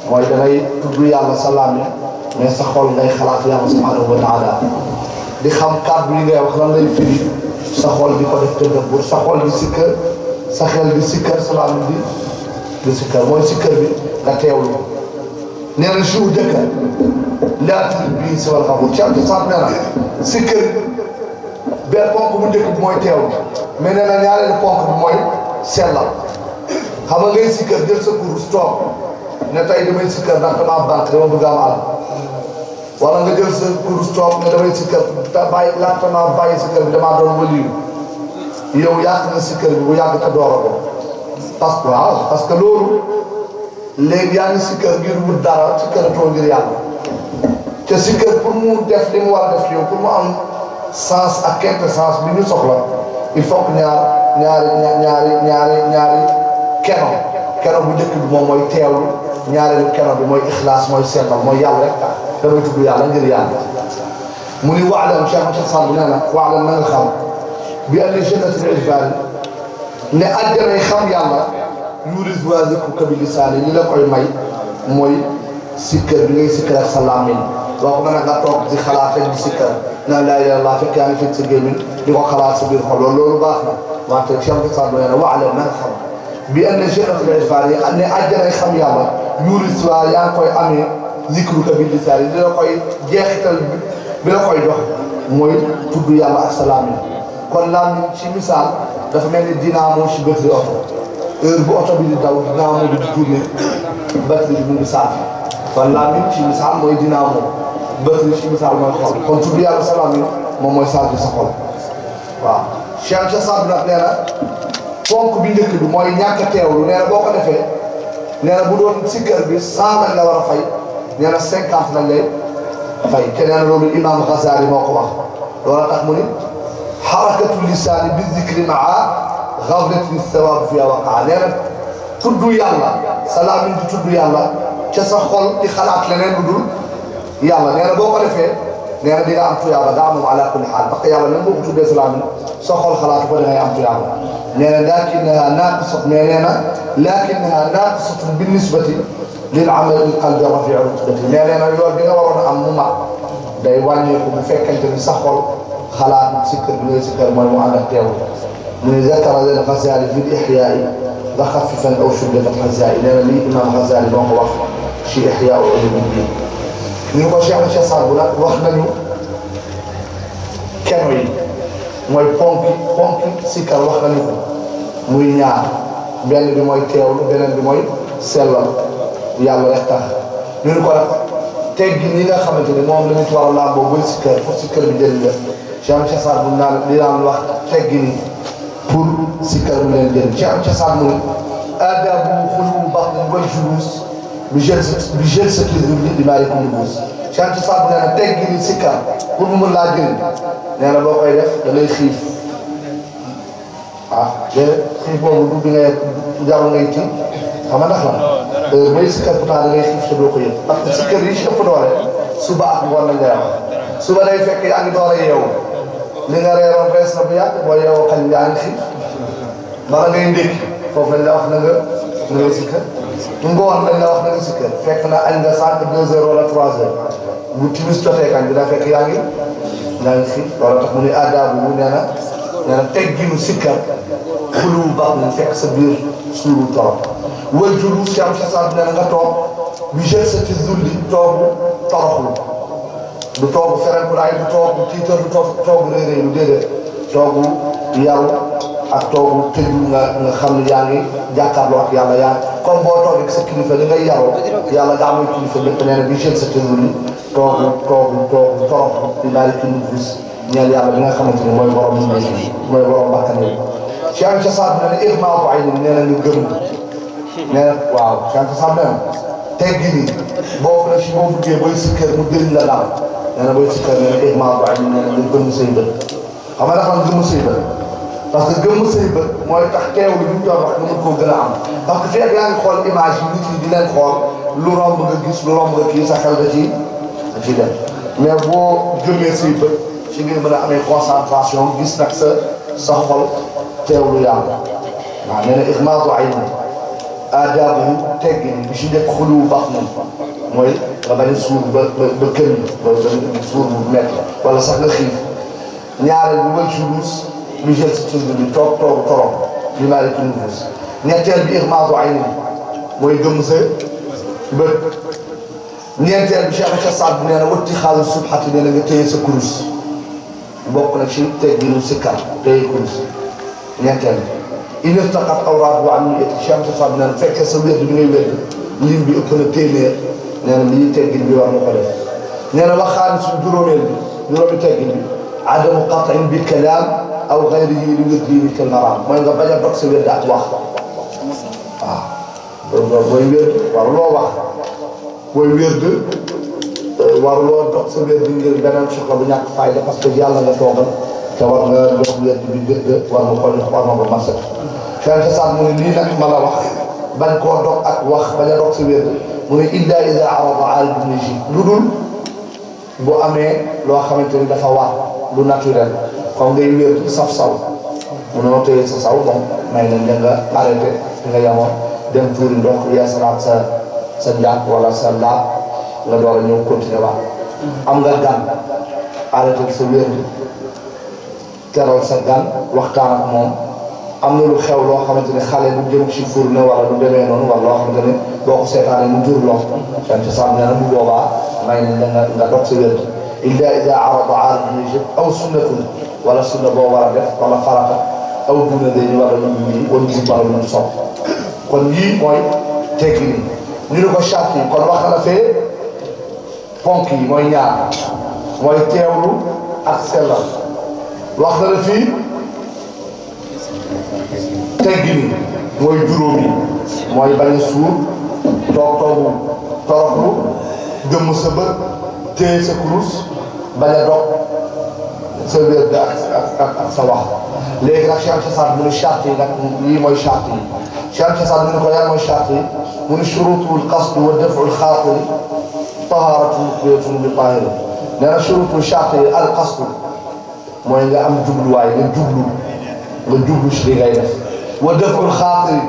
mooy da ngay tudd yàlla sa làmmiñ mais sa xol ngay xalaat yàlla subhanahu wa taala di xam kàddu yi ngay wax lan lay firi sa xol di ko def tëddëbur sa xol di sikkër sa xel di sikkër sa làmmiñ di sikkër mooy sikkër bi nga teewlu nee na jour dëkka laa tudd bii si wal xamul Cheikh Saad nee na sikkër benn ponk bu njëkk bi mooy teewlu mais nee na ñaareelu ponk bi mooy sellal xam nga ngay sikkër jël sa kurus toog ne tey damay sikkër ndax damaa banque dama bëgg am alal wala nga jël sa kurus toog ne damay sikkër laata maa bàyyi sikkër bi damaa doon waliyu yow yàq na sikkër bi bu yàgg te door a ko parce que loolu léegi yaa ngi sikkër ngir wut dara sikkaratoo ngir yàlla te sikkër pour mu def li mu war a def yow pour mu am sens ak quintessence bi ñu soxla il faut que ñaari keno bu njëkk bi moom mooy teewlu ñaareelu keno bi mooy ixlaas mooy sellal mooy yàlla rek tax damay tudd yàlla ngir yàlla mu ni waalam Cheikh Saad bu nee na waalam na nga xam bi anna jannatul ibaad ne àjjanay xam yàlla yuris waa zikruka bi lisaani li la koy may mooy sikkër bi ngay sikkër ak sa làmmiñ doo ko mën a nga toog di xalaat rek di sikkër naan laa ilaaha illallaah fekk yaa ngi tëj sa gémmiñ di ko xalaat sa biir xol loolu baax na wante Cheikh Saad bu nee na waalam na nga xam bi anna jannatul ibaad ne àjjanay xam yàlla yuris waa yaa ngi koy amee zikruka bi lisaani li la koy jeexital bi la koy jox mooy tudd yàlla ak sa làmmiñ kon làmmiñ ci misaal dafa mel ni dynamo ci batterie oto heure bu oto bi di daw dynamo bi di tourner batterie bi mu ngi saat kon làmmiñ ci misaal mooy dynamo batterie ci misaal mooy xol kon tudd yàlla sa làmmiñ moom mooy saat bi sa xol waaw Cheikh ca saat bi nag nee na ponk bi njëkk bi mooy ñàkk a teewlu nee na boo ko defee nee na bu doon sikkar bi 100 lañ la war a fay nee na 50 lañ lay fay te nee na loolu imam Ghazali moo ko wax loola tax mu ni xarakatu lisaani bi zikri maa xawlati sawaab fiha waqaa nee na tudd yàlla sa làmmiñ di tudd yàlla ca sa xol di xalaat leneen lu dul yàlla nee na boo ko defee nee na di nga am tuyaaba daa moom ala kulli xaal parce que yàlla même boo ko tuddee sa làmmiñ sa xol xalaatu ko da ngay am tuyaaba nee na lakinnaha naaqisat mais nee na lakinnaha naaqisatun bi nisbati lil amal al qalbi rafiu rutbati nee na yoon bi nga waroon a am mu mat day wàññeeku bu fekkente ni sa xol xalaat sikkar bi ngay sikkar mooy mu ànd ak teew mu ne zakara al Ghazali fi l Ihyaa muxaffifan aw shuddat al-Ghazali nee na lii imam Ghazali moo ko wax ci Ihyaa Ulumuddin ñu ko Cheikh Saad Bou nag wax nañu keno yi mooy ponki sikkar wax nañu ko muy ñaar benn bi mooy teewlu beneen bi mooy sellal yàlla rek tax ñu ko nag teggin yi nga xamante ni moom la ñu war a làmboo booy sikkar pour sikkar bi jëriñ la Cheikh Saad Bou naan li daan wax teggin yi pour sikkar bi leen jëriñ Cheikh Saad Bou aadaabu xulubu batn wal julus bi jalsati dhulli li maalikin nufuus Cheikh Saad Bou nee na teggin yi sikkar pour mu mën laa jëriñ nee na boo koy def da lay xiif te xiif boobu du bi ngay jarul ngay tiit xam nga ndax la mooy sikkar pourtant da ngay xiif te doo ko yëg parce que sikkar yi ci ëpp doole suba ak ngoon lañ lay wax suba day fekk yaa ngi door a yeewu li nga reeroon rees na bu yàgg boo yeewoo kañ yaa ngi xiif bala ngay ndékki foofu lañ la wax na nga sikkar ngoon lañ la wax na nga sikkar fekk na añ nga sànq 2 heures wala 3 heures bu timis jotee kañ dina fekk yaa ngi xiif loolu tax mu ne aadaabu bu nee na tegginu sikkar xulubu baax na fekk sa biir suuru torop wal julu Cheikh Saad nee na nga toog bi jalsati zulli toogu toroxlu du toogu ferenkulaay du toogu tiitar du toogu réeréy lu déedéet toogu yaru ak toogu tëju nga xam ne yaa ngi jàkkaarloo ak yàlla yaa comme boo toogee sa kilifa li ngay yaroo yàlla daa mooy kilifa lépp nee na bi jalsati zulli toogu toroxlu di maalikin nufuus ñeel yàlla bi nga xamante ni mooy borom bakkan yi Cheikh Saad nee na irmaatu ayni nee na nga gëm nee na waaw Cheikh Saad nee na teggi ni boo ko si boo buggee booy sikkar mu jëriñ la daal nee na booy sikkar nee na irmaatu ayni nee na nga gëm say bët xam nga dafa gëm say bët parce que gëm say bët mooy tax teewlu bi ñu doon wax nga mën koo gën a am parce que fekk yaa ngi xool image yi nit ñi di leen xool lu romb nga gis lu romb nga kii sa xel da ci dem mais boo gëmee say bët ci ngir mën a amee concentration gis nag sa xol teewlu yàlla waaw nee na ixmaatu ayni aadaabu teggin bi si nekk xulubu baax moom mooy nga bañ a suur ba kër ba suur bu métti wala sax nga xiif ñaareel bi wal julus bi jël si tur bi toog torop li maalikin nufuus ñetteel bi ixmaatu ayni mooy gëm sa bët ñeenteel bi Cheikh Saad Bou nee na watti xaalu subhati nee na nga téye sa kurus bokk na ci tegginu sikkar téye kurus ñeenteel bi il irtaqat awraat bu am ñu it Cheikh Saad Bou nee na fekkee sa wérd bi ngay wérd lim bi ëpp na téeméer nee na lii teggin bi war nga ko def nee na waxaani suñ juróomeel bi juróomi teggin bi adamu qatin bi kalaam aw gayrihi li wirdihi kal maraam mooy nga bañ a dog sa wérd ak wax waaw loolu booy wérd war loo wax booy wérd waruloo dox sa wér bi ngir beneen soxla bu ñàkk fayda parce que yàlla nga toogal te war nga dox wér bi gëdd war nga ko jox war nga ko marché Cheikh Saad mu ne lii nag ma la wax bañ koo dog ak wax bañ a dog sa wér mu ne illa ida arada aalibni ji lu dul bu amee loo xamante ni dafa war lu naturel comme ngay wér saf saw mu ne ma téye sa saw donc may nañ la nga arrêté nga yemoon dem tuuri ndox yeesalaat sa njàpp wala sa laab nga door a ñëw continuer waat am nga gan arrêté sa wér bi teral sa gan waxtaan ak moom am na lu xew loo xamante ne xale bu jëm ci fourne wala lu demee noonu wala loo xamante ne boo ko seetaanee mu jur loo Cheikh Saad nee na bu boobaa may nañ la nga dog sa wér illa ida arada aaridun yajib aw sunnatun wala sunna boo war a def wala farata aw duna day wala lu ñu wala ñu wala lu sopp kon yii mooy tekki ni ñu ne ko charte yi kon wax na fee ponk yi mooy ñaar mooy teewlu ak sellal wax na la fii teggi ni mooy juróom yi mooy bañ a suur toog toogu toroxlu gëmm sa bët téye sa kurus bañ a dog sa wér ak sa wax léegi nag Cheikh Saad mu ne charte yi nag lii mooy charte yi Cheikh Saad mu ne ko yan mooy charte yi mu ne shurutul qasd wa daf'ul xaatir tahaaratu muqbilatun bi taahir nee na shurutul charte yi al qasd mooy nga am jubluwaay nga jublu si li ngay def wa daf'ul xaatir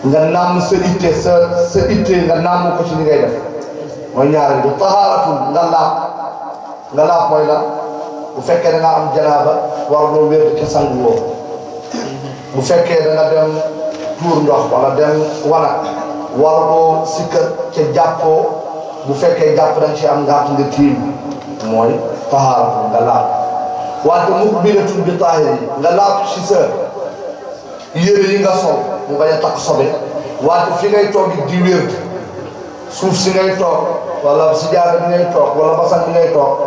nga namm sa itte sa itte nga namm ko ci li ngay def mooy ñaareel bi tahaaratu nga laab mooy lan bu fekkee da nga am janaaba war loo wér ca sangu woo bu fekkee da nga dem tuur ndox wala dem wanag war loo sikkar ca jàppoo bu fekkee jàpp dañ ci am ngàtt nga tiim mooy tahaaratu nga laab wante muqbilatun bi taahir yi nga laab ci sa yére yi nga sol mu bañ a takk sobe wante fi ngay toog di wér suuf si ngay toog wala si jaara bi ngay toog wala basan bi ngay toog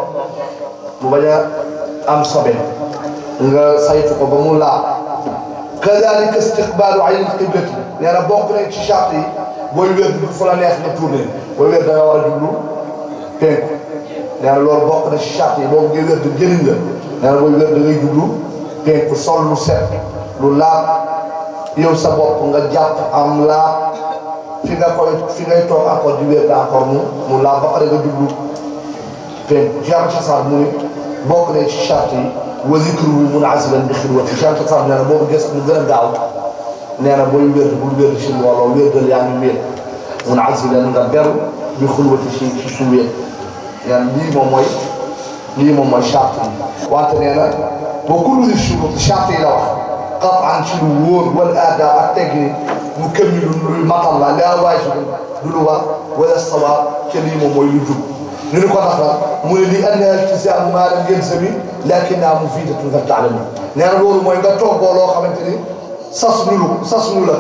mu bañ a am sobe nga saytu ko ba mu laab kadalika istiqbaalu aynil qiblati nee na bokk nañ ci charte yi booy wér du fu la neex nga tourné booy wér da nga war a jublu penku nee na loolu bokk na ci charte yi boobu ngay wér di jëriñ la nee na booy wér da ngay jublu penku sol lu set lu laab yow sa bopp nga jàpp am laab fi ngay toog encore di wér encore mu laab ba pare nga jublu penku Cheikh Saad mu ne bokk nañ ci charte yi wa zikruhu mun'azilan bi xilwati Cheikh Saad nee na boobu gës mu gën a gaaw nee na booy wér bul wér ci mbooloo wérdal yaa ngi wér mun'azilan nga beru bi xilwati ci su wér nee na lii moom mooy charte yi wante nee na wa kullu zi shurut charte yi la wax qat'an ci lu wóor wal aadaab ak teggi mu këmmilu luy matal la laa waajib du lu war wala sawaab ca lii moom mooy lu jub ñu ne ko ndax la mu ne lii annaha iltisaamu maa lam yalzam lakinnahaa mufiidatun fata'lamu nee na loolu mooy nga toggoo loo xamante ni sas nu la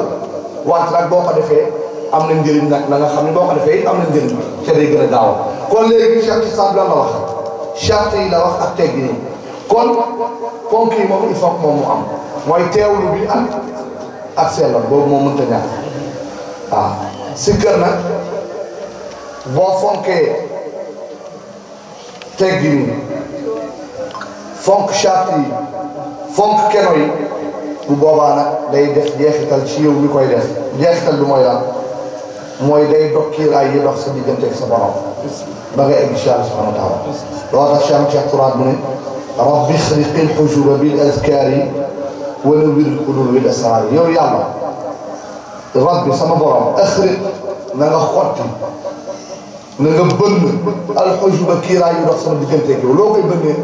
wante nag boo ko defee am na njëriñ nag na nga xam ne boo ko defee am na njëriñ ca day gën a gaaw kon léegi Cheikh Saad lan la wax charte yi la wax ak teggi yi kon ponk yi moom il faut moom mu am mooy teewlu bi ak sellal boobu moom mënta ñàkk waaw si kër nag boo fonkee teggi yi fonk charte yi fonk keno yi bu boobaa nag day def jeexital ci yow mi koy def jeexital bi mooy lan mooy day dog kiiraay yi dox sa diggante ak sa borom ba nga egg ci Yàlla subhanahu wa taala loo tax Cheikh Turaat mu ne rabbi xriqil xujuba bil azkaari wa nawwiril quluuba bil asraar yow yàlla rabbi sama borom axriq na nga xotti na nga bënn alxujuba kiiraay yi dox sama diggante ak yow loo koy bënnee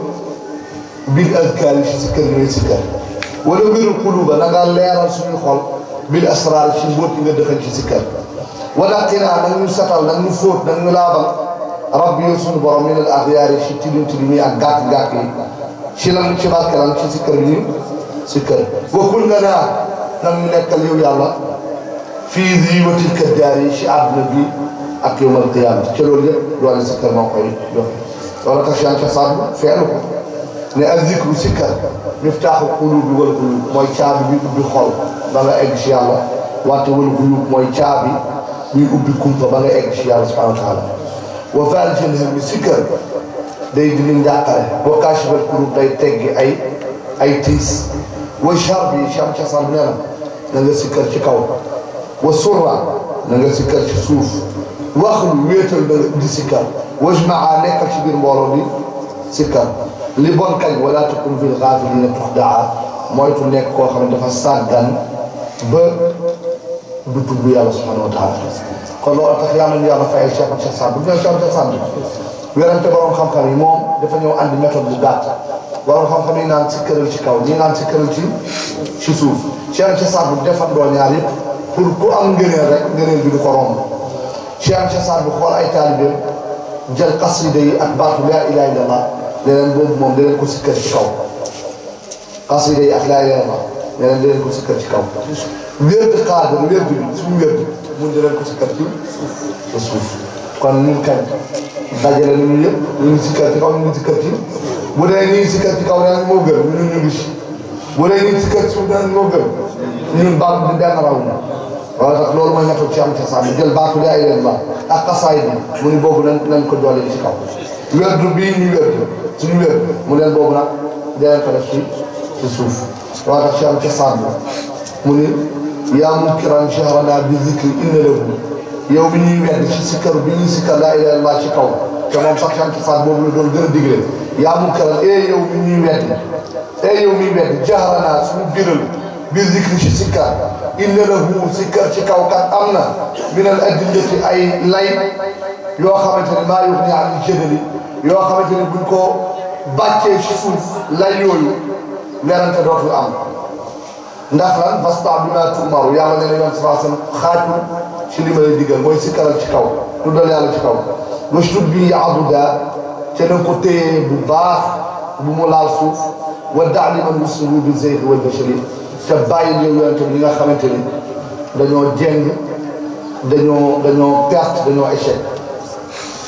bil azkaari ci si kër yi si kër wa nawwiril quluuba na nga leeral suñuy xol bil asraar ci mbóot yi nga dëxal ci si kër wa naqinaa nag ñu setal nag ñu fóot nag ñu laabal rabbi yow suñu borom min al axyaari ci tilim tilim yi ak gàtt-gàtt yi ci lan ci barkeelam ci si kër yi si kër wa kullanaa nag ñu nekkal yow yàlla fii ziiwatil kaddaar yi ci àdduna bi ak yawmal qiyaama ci loolu yëpp doole si kër moo koy joxe loolu tax Cheikh Saad feelu ko ne az-zikru si kër miftaaxu quluubi wal quluub mooy caabi bi ubbi xol ba nga egg ci yàlla wante wal quluub mooy caabi bi ubbi kumpa ba nga egg ci yàlla subhaanahu wa taala wa faarijal hammi si kër day dindi njàqare wa kaashifal kuruub day teggi ay tiis wa sharbi Cheikh Saad nee na nga sikkar ci kaw wa surra na nga sikkar ci suuf waxlu wéetal di sikkar wajmaa nekkal ci biir mbooloo di sikkar li bon kañ wala takun fil gaafiliina tuxdaa moytu nekk koo xam ne dafa sàggan ba du tudd yàlla subhanahu wa taala kon loolu tax yàlla nañu yàlla fayal Cheikh Saad bu ñu Cheikh Saad wérante borom xam-xam yi moom dafa ñëw andi méthode bu gàtt borom xam-xam yi naan sikkaral ci kaw ñii naan sikkaral ci suuf Cheikh Saad bu defandoo ñaar yëpp pour ku am ngëneel rek ngëneel bi du ko romb Cheikh Saad bu xool ay taalibeem jël xasida yi ak baatu laa ilaaha illallah leneen boobu moom da leen ko sikkar ci kaw xasida yi ak laa ilaaha illallah leneen da leen ko sikkar ci kaw wérd xaadir wérd bi suñu wérd mun da leen ko sikkar ci suuf kon ñun kañ dajale nañu yëpp ñu ngi sikkar ci kaw ñu ngi sikkar ci bu dee ñu ngi sikkar ci kaw leneen moo gën ñun ñu ngi si bu dee ñu ngi sikkar ci suuf leneen moo gën ñun baat bi benn raw na wala tax loolu mooy méthode ci am cosaan bi jël baatu laa ilaaha illallah ak xasaay bi mu ni boobu nañ ko doole ci kaw wérdu bii ñu wérdu suñu wérdu mu leen boobu nag dinañ ko def ci suuf wala tax ci am cosaan bi mu ni yaa munkiran shahrana bi zikri inna lahu yow bi ñuy wedd ci sikkar bi ñuy sikkar laa ilaaha illallah ci kaw te moom sax ci am cosaan boobu la doon gën a digle yaa munkiran yow bi ñuy wedd yow miy wedd jahrana suñu biral bi zikri ci sikkar inna lahu sikkar ci kaw kat am na min al adillati ay lay yoo xamante ne maa yughni an jadali yoo xamante ne buñ ko bàccee ci suuf lay yooyu werante dootul am ndax lan fasta bi ma tumaru yàlla ne la yoon sallallahu alayhi wasallam xaajul ci li ma lay digal mooy sikkaral ci kaw tuddal yàlla ci kaw wastud bi aduda te na ko téye bu baax bu mu laal suuf wa daali man yusru bi zeyt wal bashari te bàyyi yow yonente bi ñi nga xamante ni dañoo jéng dañoo perte dañoo échec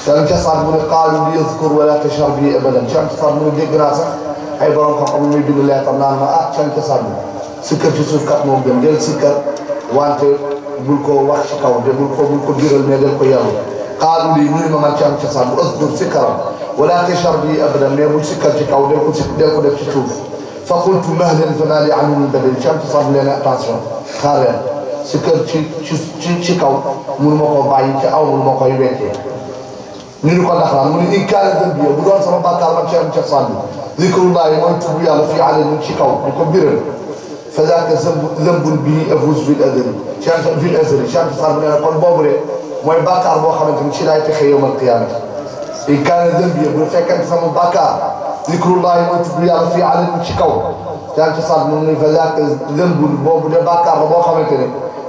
tan ca saat mu ne qaalu li yazkur wala tashar bi abadan can ca saat mu ne dégg naa sax ay borom xam-xam muy bind leetam naan ma can ca saat bi sikkar ci suuf kat moom gën del sikkar wante bul ko wax ci kaw te bul ko biral mais del ko yàllu qaalu lii ñu ne ma man can ca saat bu asdur sikkaram wala tashar bi abadan mais bul sikkar ci kaw del ko def ci suuf fa qultu mahlan fa maa li anhu min badal ci am ci sax leen attention xaar leen si kër ci kaw mënu ma koo bàyyi ci aw mënu ma koy weccee ñu ni ko ndax lan mu ni in kaana dambi bu doon sama bàkkaar man ci am ca sànni zikrullahi mooy tudd yàlla fii alayhi ci kaw di ko biral fa zaaka zambun bii afuz fil azali fil azali ci am ci sax bu nee na kon boobu de mooy bàkkaar boo xamante ni ci laay texe yawmal qiyaamati in kaana dambi bu fekkente sama bàkkaar zikrullahi mooy tudd yàlla fii alayhi ci kaw yaa ci sax mu ne fa zaaka zambun boobu de bàkkaar la boo xamante ne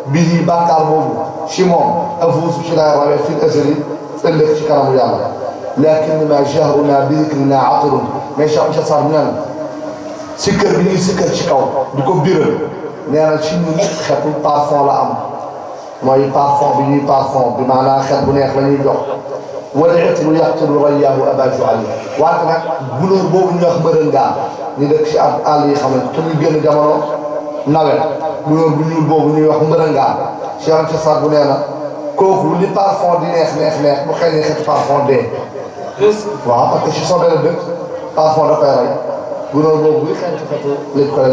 bii bàkkaar boobu ci moom afuz ci laay rawee fil azali ëllëg ci kanamu yàlla lakinna jahruna bi zikrina atirun mais Cheikh Moussa Sarr nee na sikkar bi ñuy sikkar ci kaw di ko biral nee na ci ñun xetu parfum la am mooy parfum bi ñuy parfum bi maanaam xet bu neex la ñuy jox wala itru yaqtulu rayyahu abaju ali wante nag gunóor boobu ñu wax mbërëngaan ñu dëkk ci ab àll yi xam ne te muy génn jamono nawet gunóor bu ñuul boobu ñuy wax mbërëngaan Cheikh Moussa Sarr bu nee na kooku li parfum di neex bu xëy na xeetu parfum dee. waaw parce que ci soobee la dëkk parfum da koy rey gunóor boobu li xeetu lañ koy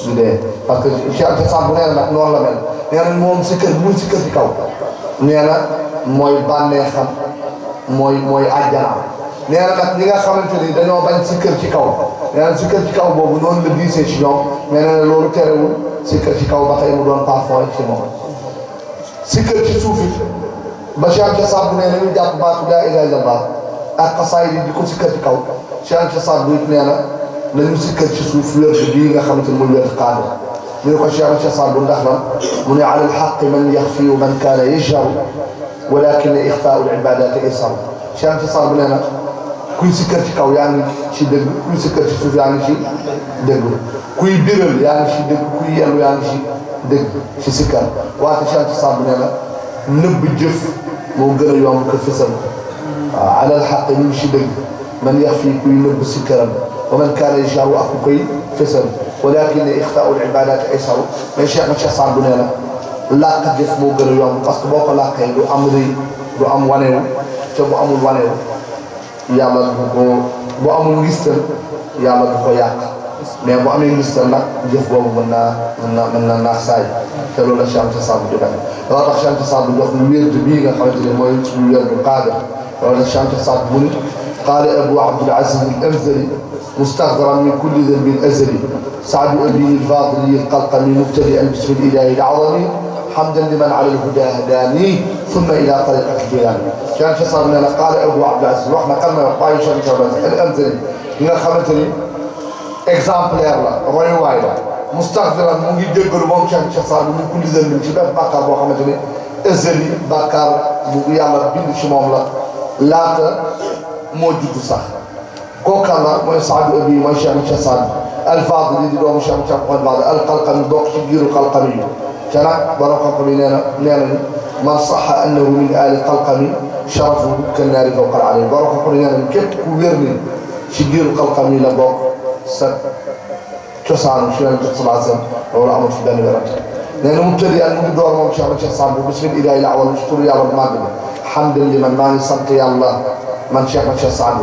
du dee parce que Cheikh Saad bu nee na nag noonu la mel nee na moom si kër bu si kër ci kaw nee na mooy bànneexam mooy àjjana nee na nag ñi nga xamante ni dañoo bañ si kër ci kaw nee na si kër ci kaw boobu noonu la diisee ci ñoom mais nee na loolu terewul si kër ci kaw ba tey mu doon parfum rek ci moom. sikkar ci suuf it ba Cheikh Saad bu nee na ñu jàpp baatu laa ilaaha illallaah ak xasaay di ko sikkar ci kaw Cheikh Saad bu it nee na nañu sikkar ci suuf wér bii nga xamante ni muy wér xaadir ñu ne ko Cheikh Saad bu ndax lan mu ne ala alxaqi man yaxfi wa man kaana yajharu walakin ixfaau l-ibaadaati aysaru Cheikh Saad bu nee na kuy sikkar ci kaw yaa ngi ci dëgg kuy sikkar ci suuf yaa ngi ci dëgg kuy biral yaa ngi ci dëgg kuy yellu yaa ngi ci dëgg ci sikkar waate Cheikh Saad bu nee na nëbb jëf moo gën a yomb ko fësal waaw alal xaq ñu ngi ci dëgg man yax fii kuy nëbb sikkaram wa man kaana yajharu ak ku koy fësal walakin ixfaau l ibadaati aysaru mais Cheikh Saad bu nee na làq jëf moo gën a yomb parce que boo ko làqee du am rëy du am wanewu te bu amul wanewu yàlla du ko bu amul ngistal yàlla du ko yàq mais bu amee ngistal nag jëf boobu mën naa naax saay te loolu la Cheikh Saad bu di bañ loolu tax Cheikh Saad bu jox ñu wérd bii nga xamante ne mooy suñu wérdu qaadir loolu tax Cheikh Saad bu ni qaala Abu Abdul Aziz al-Amzali mustaghfiran min kulli dhanbin azali saadu abihi al-faadili al-qalqami mubtadi'an bismi al-ilahi al-azami hamdan liman ala al-huda hadani thumma ila tariqati al-jilani Cheikh Saad nee na qaala Abu Abdul Aziz wax na kan may wax bàyyi Cheikh al-Amzali nga xamante ni exemplaire la royuwaay la mustaghfiran mu ngi jéggalu moom Cheikh Saad bu min kulli dhanbin ci bépp bàkkaar boo xamante ni azali bàkkaar bu yàlla bind ci moom la laata moo juddu sax kooku la mooy Saadu Abi mooy Cheikh Saad al-Fadili di doomu Cheikh Fadil al-Qalqami bokk ci giiru Qalqami yi te nag borom xam-xam yi nee nañu man saxa annahu min aali Qalqami sharafuhu kannaari fawqa al-alayl borom xam-xam yi nee nañu képp ku wér ni ci giiru Qalqami la bokk sa cosaanu ci Yonent bi sallallahu alayhi wa sallam loolu amul ci benn wérante nee na mu tëddi mu ngi door moom Cheikh Saad bu bismil ilaahi al-awwal ci turu yàlla bu màgg bi hamdan liman maa ngi sant yàlla man Cheikh Saad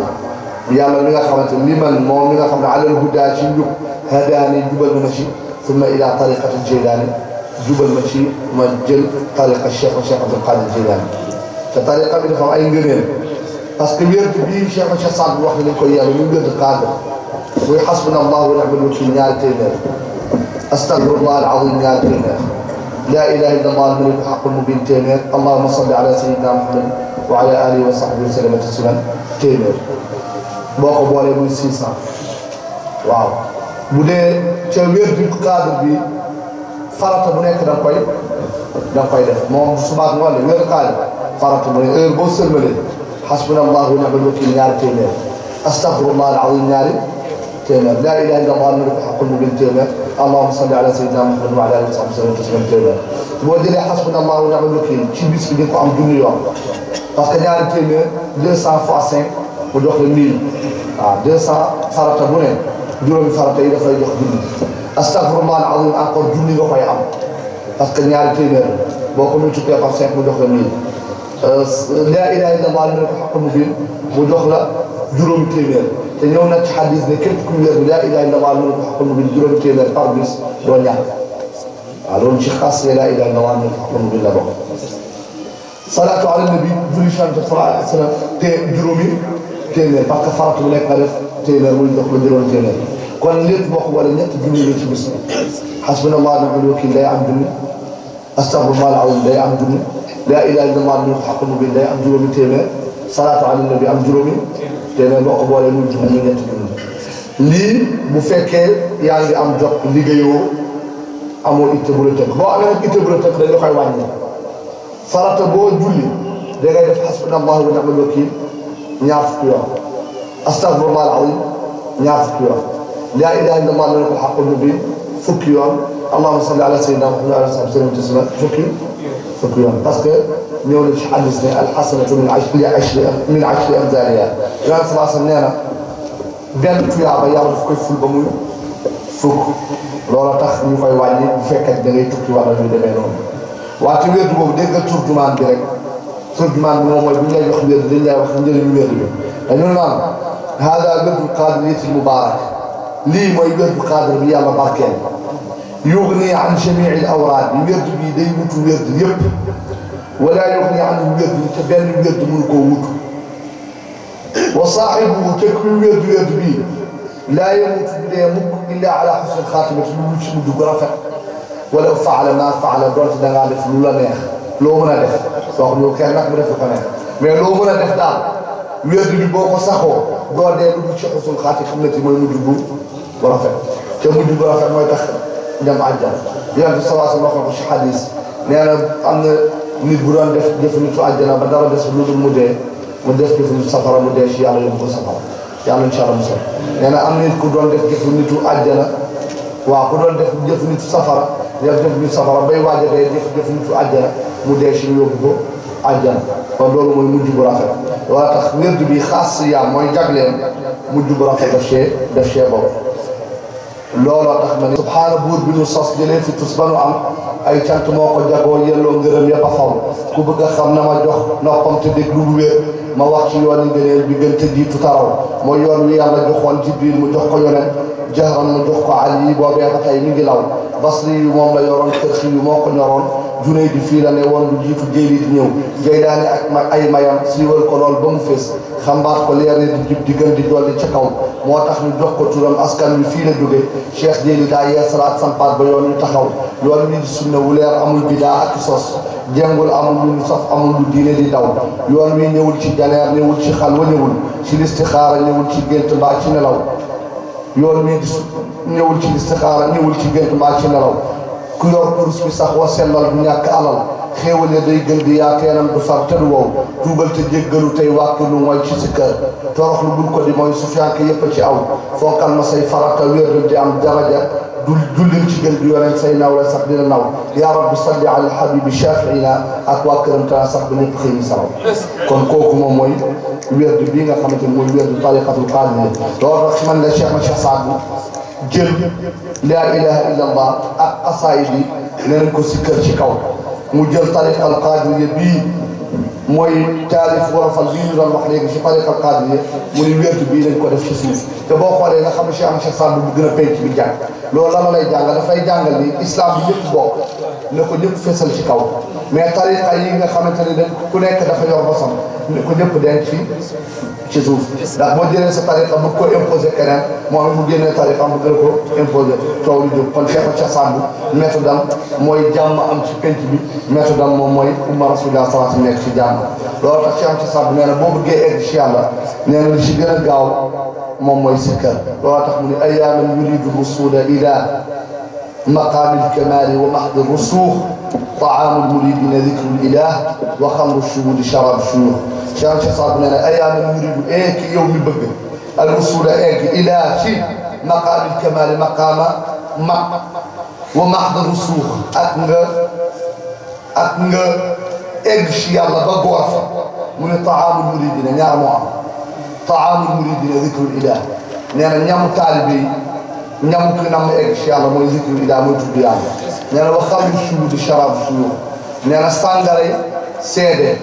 bu yàlla mi nga xamante ni man moom mi nga xam ne alal hudaa ci njub hadaani jubal ma ci summa ila tariqati Jeylaani jubal ma ci ma jël tariqa Cheikh Abdul Qadir Jeylaani te tariqa bi dafa am ay ngëneel parce que wér bii Cheikh Saad bu wax ne dañ koy yàlla muy wér cadre muy xasbuna allahu wa ni'mal wakiil ñaari téeméer astagfirullah al-azim ñaari téeméer laa ilaha illa allah al-malik al-haqqul mubin téeméer allahumma salli ala sayyidina muhammad wa ala alihi wa sahbihi wa sallam tasliman téeméer boo ko boolee muy 600 waaw bu dee ca wér du cadre bi farata bu nekk da nga koy def moom subaat ngoon la wér cadre farata bu ne heure boo sëlmalee hasbunallahu wa ni'mal wakiil ñaari téeméer astaghfirullah al-azim ñaari téeméer laa ilaha illa allah al-malik al-haqqul mubin téeméer allahumma salli ala sayyidina muhammad wa ala alihi wa sahbihi wa sallam tasliman téeméer boo jëlee hasbunallahu wa ni'mal wakiil ci bis bi di ko am junni yoon parce que ñaari téeméer 200 fois 5 mu jox la 1000 waaw 200 farata bu ne juróomi farata yi dafay jox junni astaghfirullah al-azim encore junni nga koy am parce que ñaari téeméer boo ko multiplié par 5 mu jox la 1000 laa ilaha illa allah al-malik al-haqqul mubin mu jox la juróomi téeméer te ñëw na ci xadis ne képp ku wér laa ilaha illa allah al-malik al-haqqul mubin juróomi téeméer par bis doo ñàkk waaw loolu ci xas laa ilaha illa allah al-malik al-haqqul mubin la bokk salaatu ala nabi julli sallallahu alayhi wa sallam te juróomi téeméer parce que faratu bu nekk nga def téeméer muy jox la juróomi téeméer kon lépp bokk wala ñetti junni la ci bis bi hasbunallahu wa ni'mal wakiil day am junni astaghfirullah al-azim day am junni laa ilaha illa allah al-malik al-haqqul mubin day am juróomi téeméer salaatu ala nabi am juróomi téeméer boo ko boolee muy junni muy ñetti junni lii bu fekkee yaa ngi am jot liggéeyoo amoo itte bu la tënk boo amee nag itte bu la tënk dañu koy wàññi farata boo julli da ngay def hasbunallahu wa ni'mal wakiil ñaar fukki yoon astaghfirullah al-azim ñaar fukki yoon laa ilaha illa allah al-malik al-haqqul mubin fukki yoon allahumma salli ala sayyidina muhammad wa ala alihi wa sallam fukki yoon parce que ñëw na ci hadiis ne al-hasanatu min ashri amthaliha yonent sallallahu alayhi wa sallam nee na benn tuyaaba yàlla daf koy ful ba muy fukk loola tax ñu koy wàññi bu fekkee da ngay tukki wala ñu demee noonu waaye ci wérdu boobu dégg nga turjumaan bi rek turjumaan bi moom mooy bu ñu lay jox wérdu dañ lay wax njëriñu wérdu bi dañu naan hada wérdul qaadiriyatil mubaarak lii mooy wérdu qaadir bi yàlla barkeel yugni an jamiil awraad bi wérdu bi day wutu wérdu yëpp wala yugni an wérdu te benn wérdu mënu koo wutu wa saaxibuhu te kuy wérdu bii laa yamuutu bu dee mukk illaa ala xusnil xaatimati lu ci mujj gu rafet wala faala maa faala doonte da ngaa def lu la neex loo mën a def wax ñu kenn nag mu def lu ko neex mais loo mën a def daal wérdu bi boo ko saxoo doo dee lu dul ci xusnul xaatimati mooy mujj bu rafet te mujj bu rafet mooy tax dem àjjana yonent bi sallallahu alayhi wa sallam wax ci xadis nee na am na nit bu doon def jëf nitu àjjana ba dara des lu dul mu dee mu def jëf nitu safara mu dee ci yàlla yóbbu ko safara yàlla incha allah musal nee na am na nit ku doon def jëf nitu àjjana waaw ku doon def jëf nitu safara def jëf nitu safara bay waaj a dee jëf nitu àjjana mu dee ci yóbbu ko àjjana kon loolu mooy mujj bu rafet wala tax wérdu bi xaas yaa mooy jagleen mujj bu rafet def cee boobu looloo tax ma ne subhaana buur bi ñu sos jëlee fi tus ba nu am ay cant moo ko jagoo yelloo ngërëm yëpp a faw ku bëgg a xam na ma jox noppam te déglu lu wér ma wax ci yoon yi ngëneel bi gën te jiitu taraw mooy yoon wi yàlla joxoon Jibril mu jox ko yonent jahran mu jox ko Ali boobee ba tey mi ngi law Basri yu moom la yoroon Kërxi yu moo ko ñoroon Junayd di fii la ne woon lu jiitu Jeyli di ñëw Jeylaani ak ay mayam siiwal ko lool ba mu fees xambaat ko leer di jib di gën di dolli ca kaw moo tax ñu jox ko turam askan wi fii la jóge Cheikh Jeyli daa yeesalaat sampaat ba yoon wi taxaw yoon wi di sunna wu leer amul bidaa ak sos jengul amul lu ñu saf amul lu diine di daw yoon wi ñëwul ci janeer ñëwul ci xalwa ñëwul ci listixaara ñëwul ci gént mbaa ci nelaw yoon wi di ñëwul ci listixaara ñëwul ci gént mbaa ci nelaw ku yor kurus bi sax wa sellal bu ñàkk alal xéewal ya day gën di yaa teenam du far te du wow tuubal te jéggalu tey wàkkilu mooy ci si kër toroxlu bul ko di mooy sufiyanke yëpp ci aw fonkal ma say farata wér di am daraja jullil ci gën di yonent say naw la sax dina naw yaa rabbi salli ala habibi shafiina ak waa këram tana sax ba ñëpp xëy ni salaw kon kooku moom mooy wérdu bii nga xamante ni mooy wérdu tariqatul qaadiriya loolu nag man la Cheikh ma Cheikh Saad Bou jël laa ilaha illa allah ak xasaayid yi leneen ko si kër ci kaw mu jël tariqal qaadiriya bii mooy taarif warafal bii ñu doon wax léegi si tariqal qaadiriya mu ni wérdu bii lañ ko def ci suuf te boo xoolee nga xam ne Cheikh ma Cheikh Saad Bou bu gën a penc bi jàng loolu la lay jàngal dafay jàngal ni islam bi ñëpp bokk ne ko ñëpp fesal ci kaw mais tariqa yi nga xamante ne dañ ku nekk dafa yor bosam ne ko ñëpp denc ci suuf ndax boo jëlee sa tariqa bu ko imposé keneen moom it mu génnee tariqa mu gën ko imposé coow lu jóg kon Cheikh Cheikh Saad Bou méthode am mooy jàmm am ci penc bi méthode am moom mooy umma rasulillah salaatu nekk ci jàmm loolu tax Cheikh Cheikh Saad Bou nee na boo bëggee egg ci yàlla nee na li ci gën a gaaw moom mooy sikkar loolu tax mu ne ayyaaman yuridu rusula ila maqaami lkamali wa mahdi rusuux طعام المريدين ذكر الإله وخمر الشهود شراب الشيوخ Cheikh Saad Bou nee na ayyaaman yuridu eeki yow mi bëgg الوصول egg إلى شيء مقام الكمال مقام wa mahdi rusuux ak nga egg ci yàlla ba góor fa mu ne taamul muridina ñaar moo am taamul muridina zikrul ilah nee na ñamu taalibe yi ñamu ki nam egg ci yàlla mooy zikrul ilah mooy tudd yàlla nee na wa xamru shuhudi sharaab suyuux nee na sàngara seede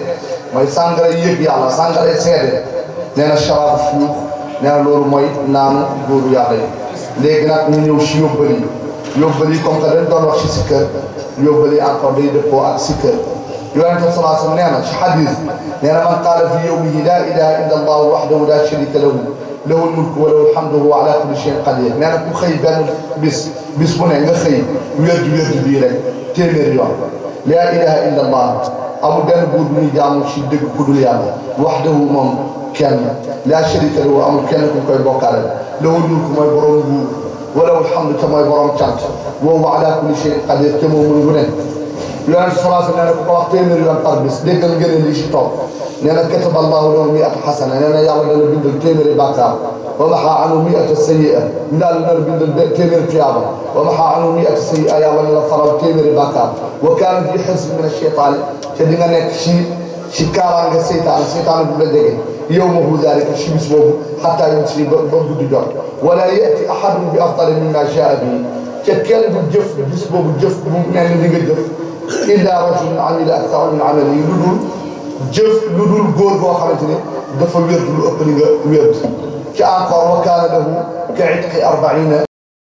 mooy sàngara yëg yàlla sàngara seede nee na sharaab suyuux nee na loolu mooy naanu góoru yàlla yi léegi nag ñu ñëw ci yóbbal yi comme que dañ doon wax ci sikkër yóbbal yi encore day dëppoo ak sikkër yonent bi sallallahu alayhi wa sallam nee na ci xadis nee na man qaala fi yawmihi laa ilaha illa allah wahdahu la sharika lahu lahul mulku wa lahul hamdu wa ala kulli shay'in qadir nee na ku xëy benn bis bu ne nga xëy wérdu bii rek téeméeri yoon laa ilaha illa allah amul benn buur bu ñuy jaamu ci dëgg ku dul yàlla wahdahu moom kenn la sharika lahu amul kenn ku koy bokkaale lahul mulku mooy borom nguur wa lahul hamdu te mooy borom cant wa ala kulli shay'in qadir te moo mën lu ne yonent sallallahu alayhi wa sallam nee na ku ko wax téeméeri yoon par bis déggal ngeen li ci toog nee na kataba allahu lahu mi'ata xasana nee na yàlla dana bindal téeméeri bàkkaar wa maxa anhu mi'ata sayyi'a ndaal dana bindal téeméeri tuyaaba wa maxa anhu mi'ata sayyi'a yàlla dana faral téeméeri bàkkaar wa kaana fi xisb min ash-shaytaan te di nga nekk ci kaaraange seytaane bu la jege yawmahu zaalika ci bis boobu xataa yumsi ba guddi jot wala ya'ti ahadun bi afdali mimma jaa'a bihi te kenn du jëf bis boobu jëf bu mel ni li nga jëf illa rajulun amila akthara min amalihi lu dul góor boo xamante ni dafa wér lu ëpp li nga wér ci encore wa kaana lahu ka itqi 40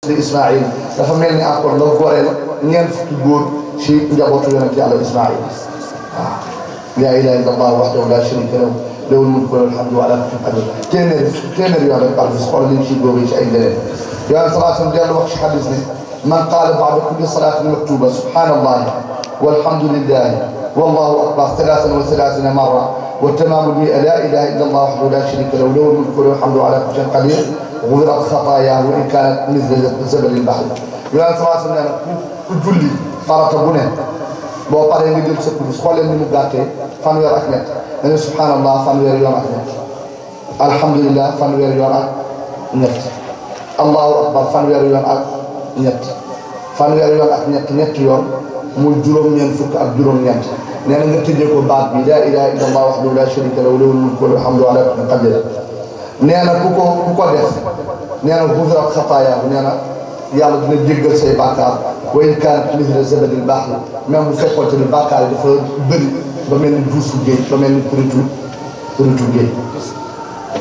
li Ismaïl dafa mel ni encore nga goreel ñeent fukki góor ci njabootu yonent Yàlla Ismaïl waaw laa ilaaha illa Allah wahdahu laa shariika lahu lahul mulku wa lahul hamdu wa ala kulli shay'in qadiir téeméer yoon rek par bis xool li ci góor yi ci ay leneen Yonent sallallahu alayhi wa sallam dellu wax ci xadis ne man qaala ba'da kulli salaatin maktuuba subhaanallahi walhamdulillahi wallahu akbar 33 marra wa tamaamul mi'a laa ilaaha illa Allah wahdahu laa shariika lahu lahul mulku wa lahul hamdu wa ala kulli shay'in qadiir ghufirat xataayaahu wa in kaanat mithla zabadil bahr Yonent sallallahu alayhi wa sallam nee na ku julli farata bu ne boo paree nga jël sa kurus xool leen ni mu gàttee fanweer ak ñett nga ne subhanallah fanweer yoon ak ñett alhamdulillah fanweer yoon ak ñett allahu akbar fanweer yoon ak ñett fanweer yoon ak ñetti yoon muy juróom-ñeent fukk ak juróom-ñeent nee na nga tëjee ko baat bi laa ilaha illa allah wahdahu la sharika lahu lahul mulku wa lahul hamdu ala kulli shay'in qadir nee na ku ko def nee na ghufirat xataayaahu nee na yàlla dina jéggal say bàkkaar wa in kaanat mithla zabadil bahr même bu fekkoon te ni bàkkaar yi dafa bëri ba mel ni duusu géej ba mel ni kuritu géej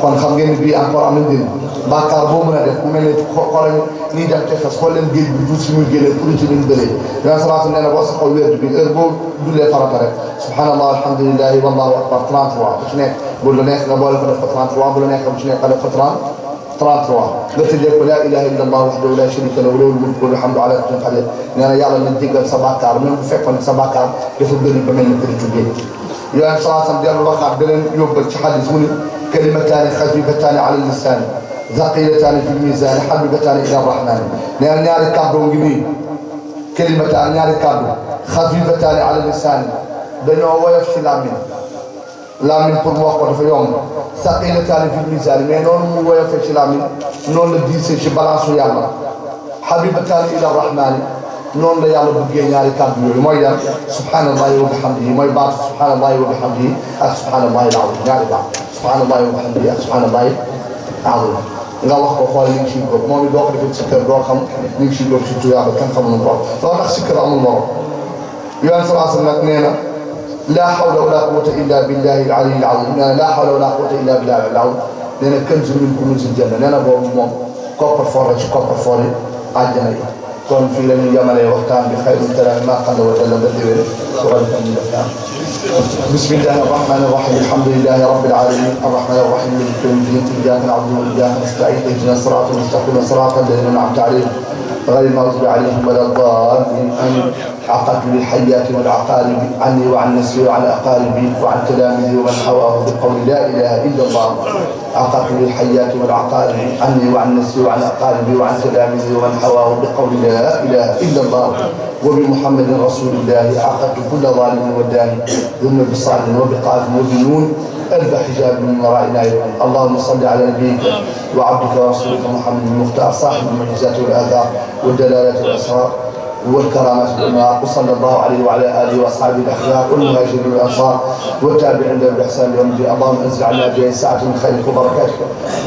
kon xam ngeen ni bii encore am na njëriñ bàkkaar boo mën a def bu mel ni xoolal ñuy dem te fes xool leen géej bi duus si muy génnee kuritu ni mu bëree yoon salaatu nee na boo saxoo wérdu bi heure boo jullee farata rek subhanallah alhamdulillahi wallahu akbar 33 bu ci nekk bu la neex nga boole ko def ko 33 bu la neex bu ci nekk nga def ko 33 nga tëjee ko laa ilaha illa allah wahdahu la sharika lahu lahul mulku wa lahul hamdu ala kulli shay'in qadir nee na yàlla na jéggal sa bàkkaar même bu fekkoon sa bàkkaar dafa bëri ba mel ni bëri tuggee yonent sallallahu alayhi wa sallam dellu waxaat beneen yóbbal ci xadis mu ni kalimataani xafifataani ala lisaani thaqilataani fi lmisaani habibataani ila rahmaani nee na ñaari kàddoo ngi nii كلمتان ñaari kàddu xafifataani ala lisaani dañoo woyof ci làmmiñ pour mu wax ko dafa yomb saqilataani fil miisaan mais noonu mu woyofee ci làmmiñ noonu la diisee ci balance su yàlla habibataani ila rahmaani noonu la yàlla bëggee ñaari kàddu yooyu mooy yan subhanallahi wa bihamdihi mooy baatu subhanallahi wa bihamdihi ak subhanallahi al-azim ñaari baat subhanallahi wa bihamdihi ak subhanallahi al-azim nga wax ko xool li nga siy góob moom it doo ko defee si kër doo xam li nga siy góob si tuyaaba kenn xamul ko loolu tax si kër amul morom yoon salaasa nag nee na laa hawla wala quwwata illa billahi al-ali al-azim nee na laa hawla wala quwwata illa billahi al-azim nee na kanzun min kunuzil janna nee na boobu moom coffre-fort la ci coffre-fort yi àjjana yi kon fii la ñuy yamalee waxtaan bi xayrul kalaami maa qalla wa dalla ba déwén su ko defee ñu def ñaan bismillahi arrahmani irrahim alhamdulillahi rabbil alamin arrahmani irrahim maliki yawmi ddin iyyaka na'budu wa iyyaka nasta'in ihdina sirata almustaqim sirata alladhina an'amta alayhim غير المغضوب عليهم ولا الضالين آمين عقدت للحيات والعقارب عني وعن نفسي وعن أقاربي وعن تلاميذي ومن حواه بقول لا إله إلا الله عقدت للحيات والعقارب عني وعن نفسي وعن أقاربي وعن تلاميذي ومن حواه بقول لا إله إلا الله وبمحمد رسول الله عقدت كل ظالم وداهي ثم بصاد وبقاف وبنون ألف حجاب من ورائنا يكون اللهم صل على نبيك وعبدك ورسولك محمد المختار صاحب المعجزات والآثار والدلالات والأسرار والكرامات والأنوار وصلى الله عليه وعلى آله وأصحابه الأخيار والمهاجرين والأنصار والتابعين لهم بإحسان يوم الدين اللهم أنزل علينا في ساعة من خيرك وبركاتك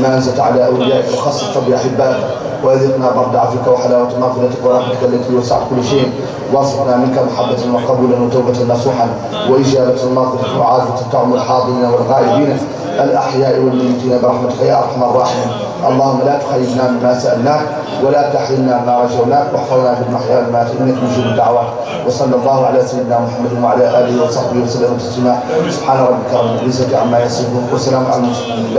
ما أنزلت على أوليائك وخصصت بأحبائك وأذقنا برد عفوك وحلاوة مغفرتك ورحمتك التي وسعت كل شيء واصفنا منك محبة وقبولا وتوبة نصوحا وإجابة مغفرة وعافية تعم الحاضرين والغائبين الأحياء والميتين برحمتك يا أرحم الراحمين اللهم لا تخيبنا مما سألناك ولا تحرمنا ما رجوناك واحفظنا في المحيا والممات إنك مجيب الدعوات وصلى الله على سيدنا محمد وعلى آله وصحبه وسلم تسليما سبحان ربك رب العزة عما يصفون وسلام على المرسلين.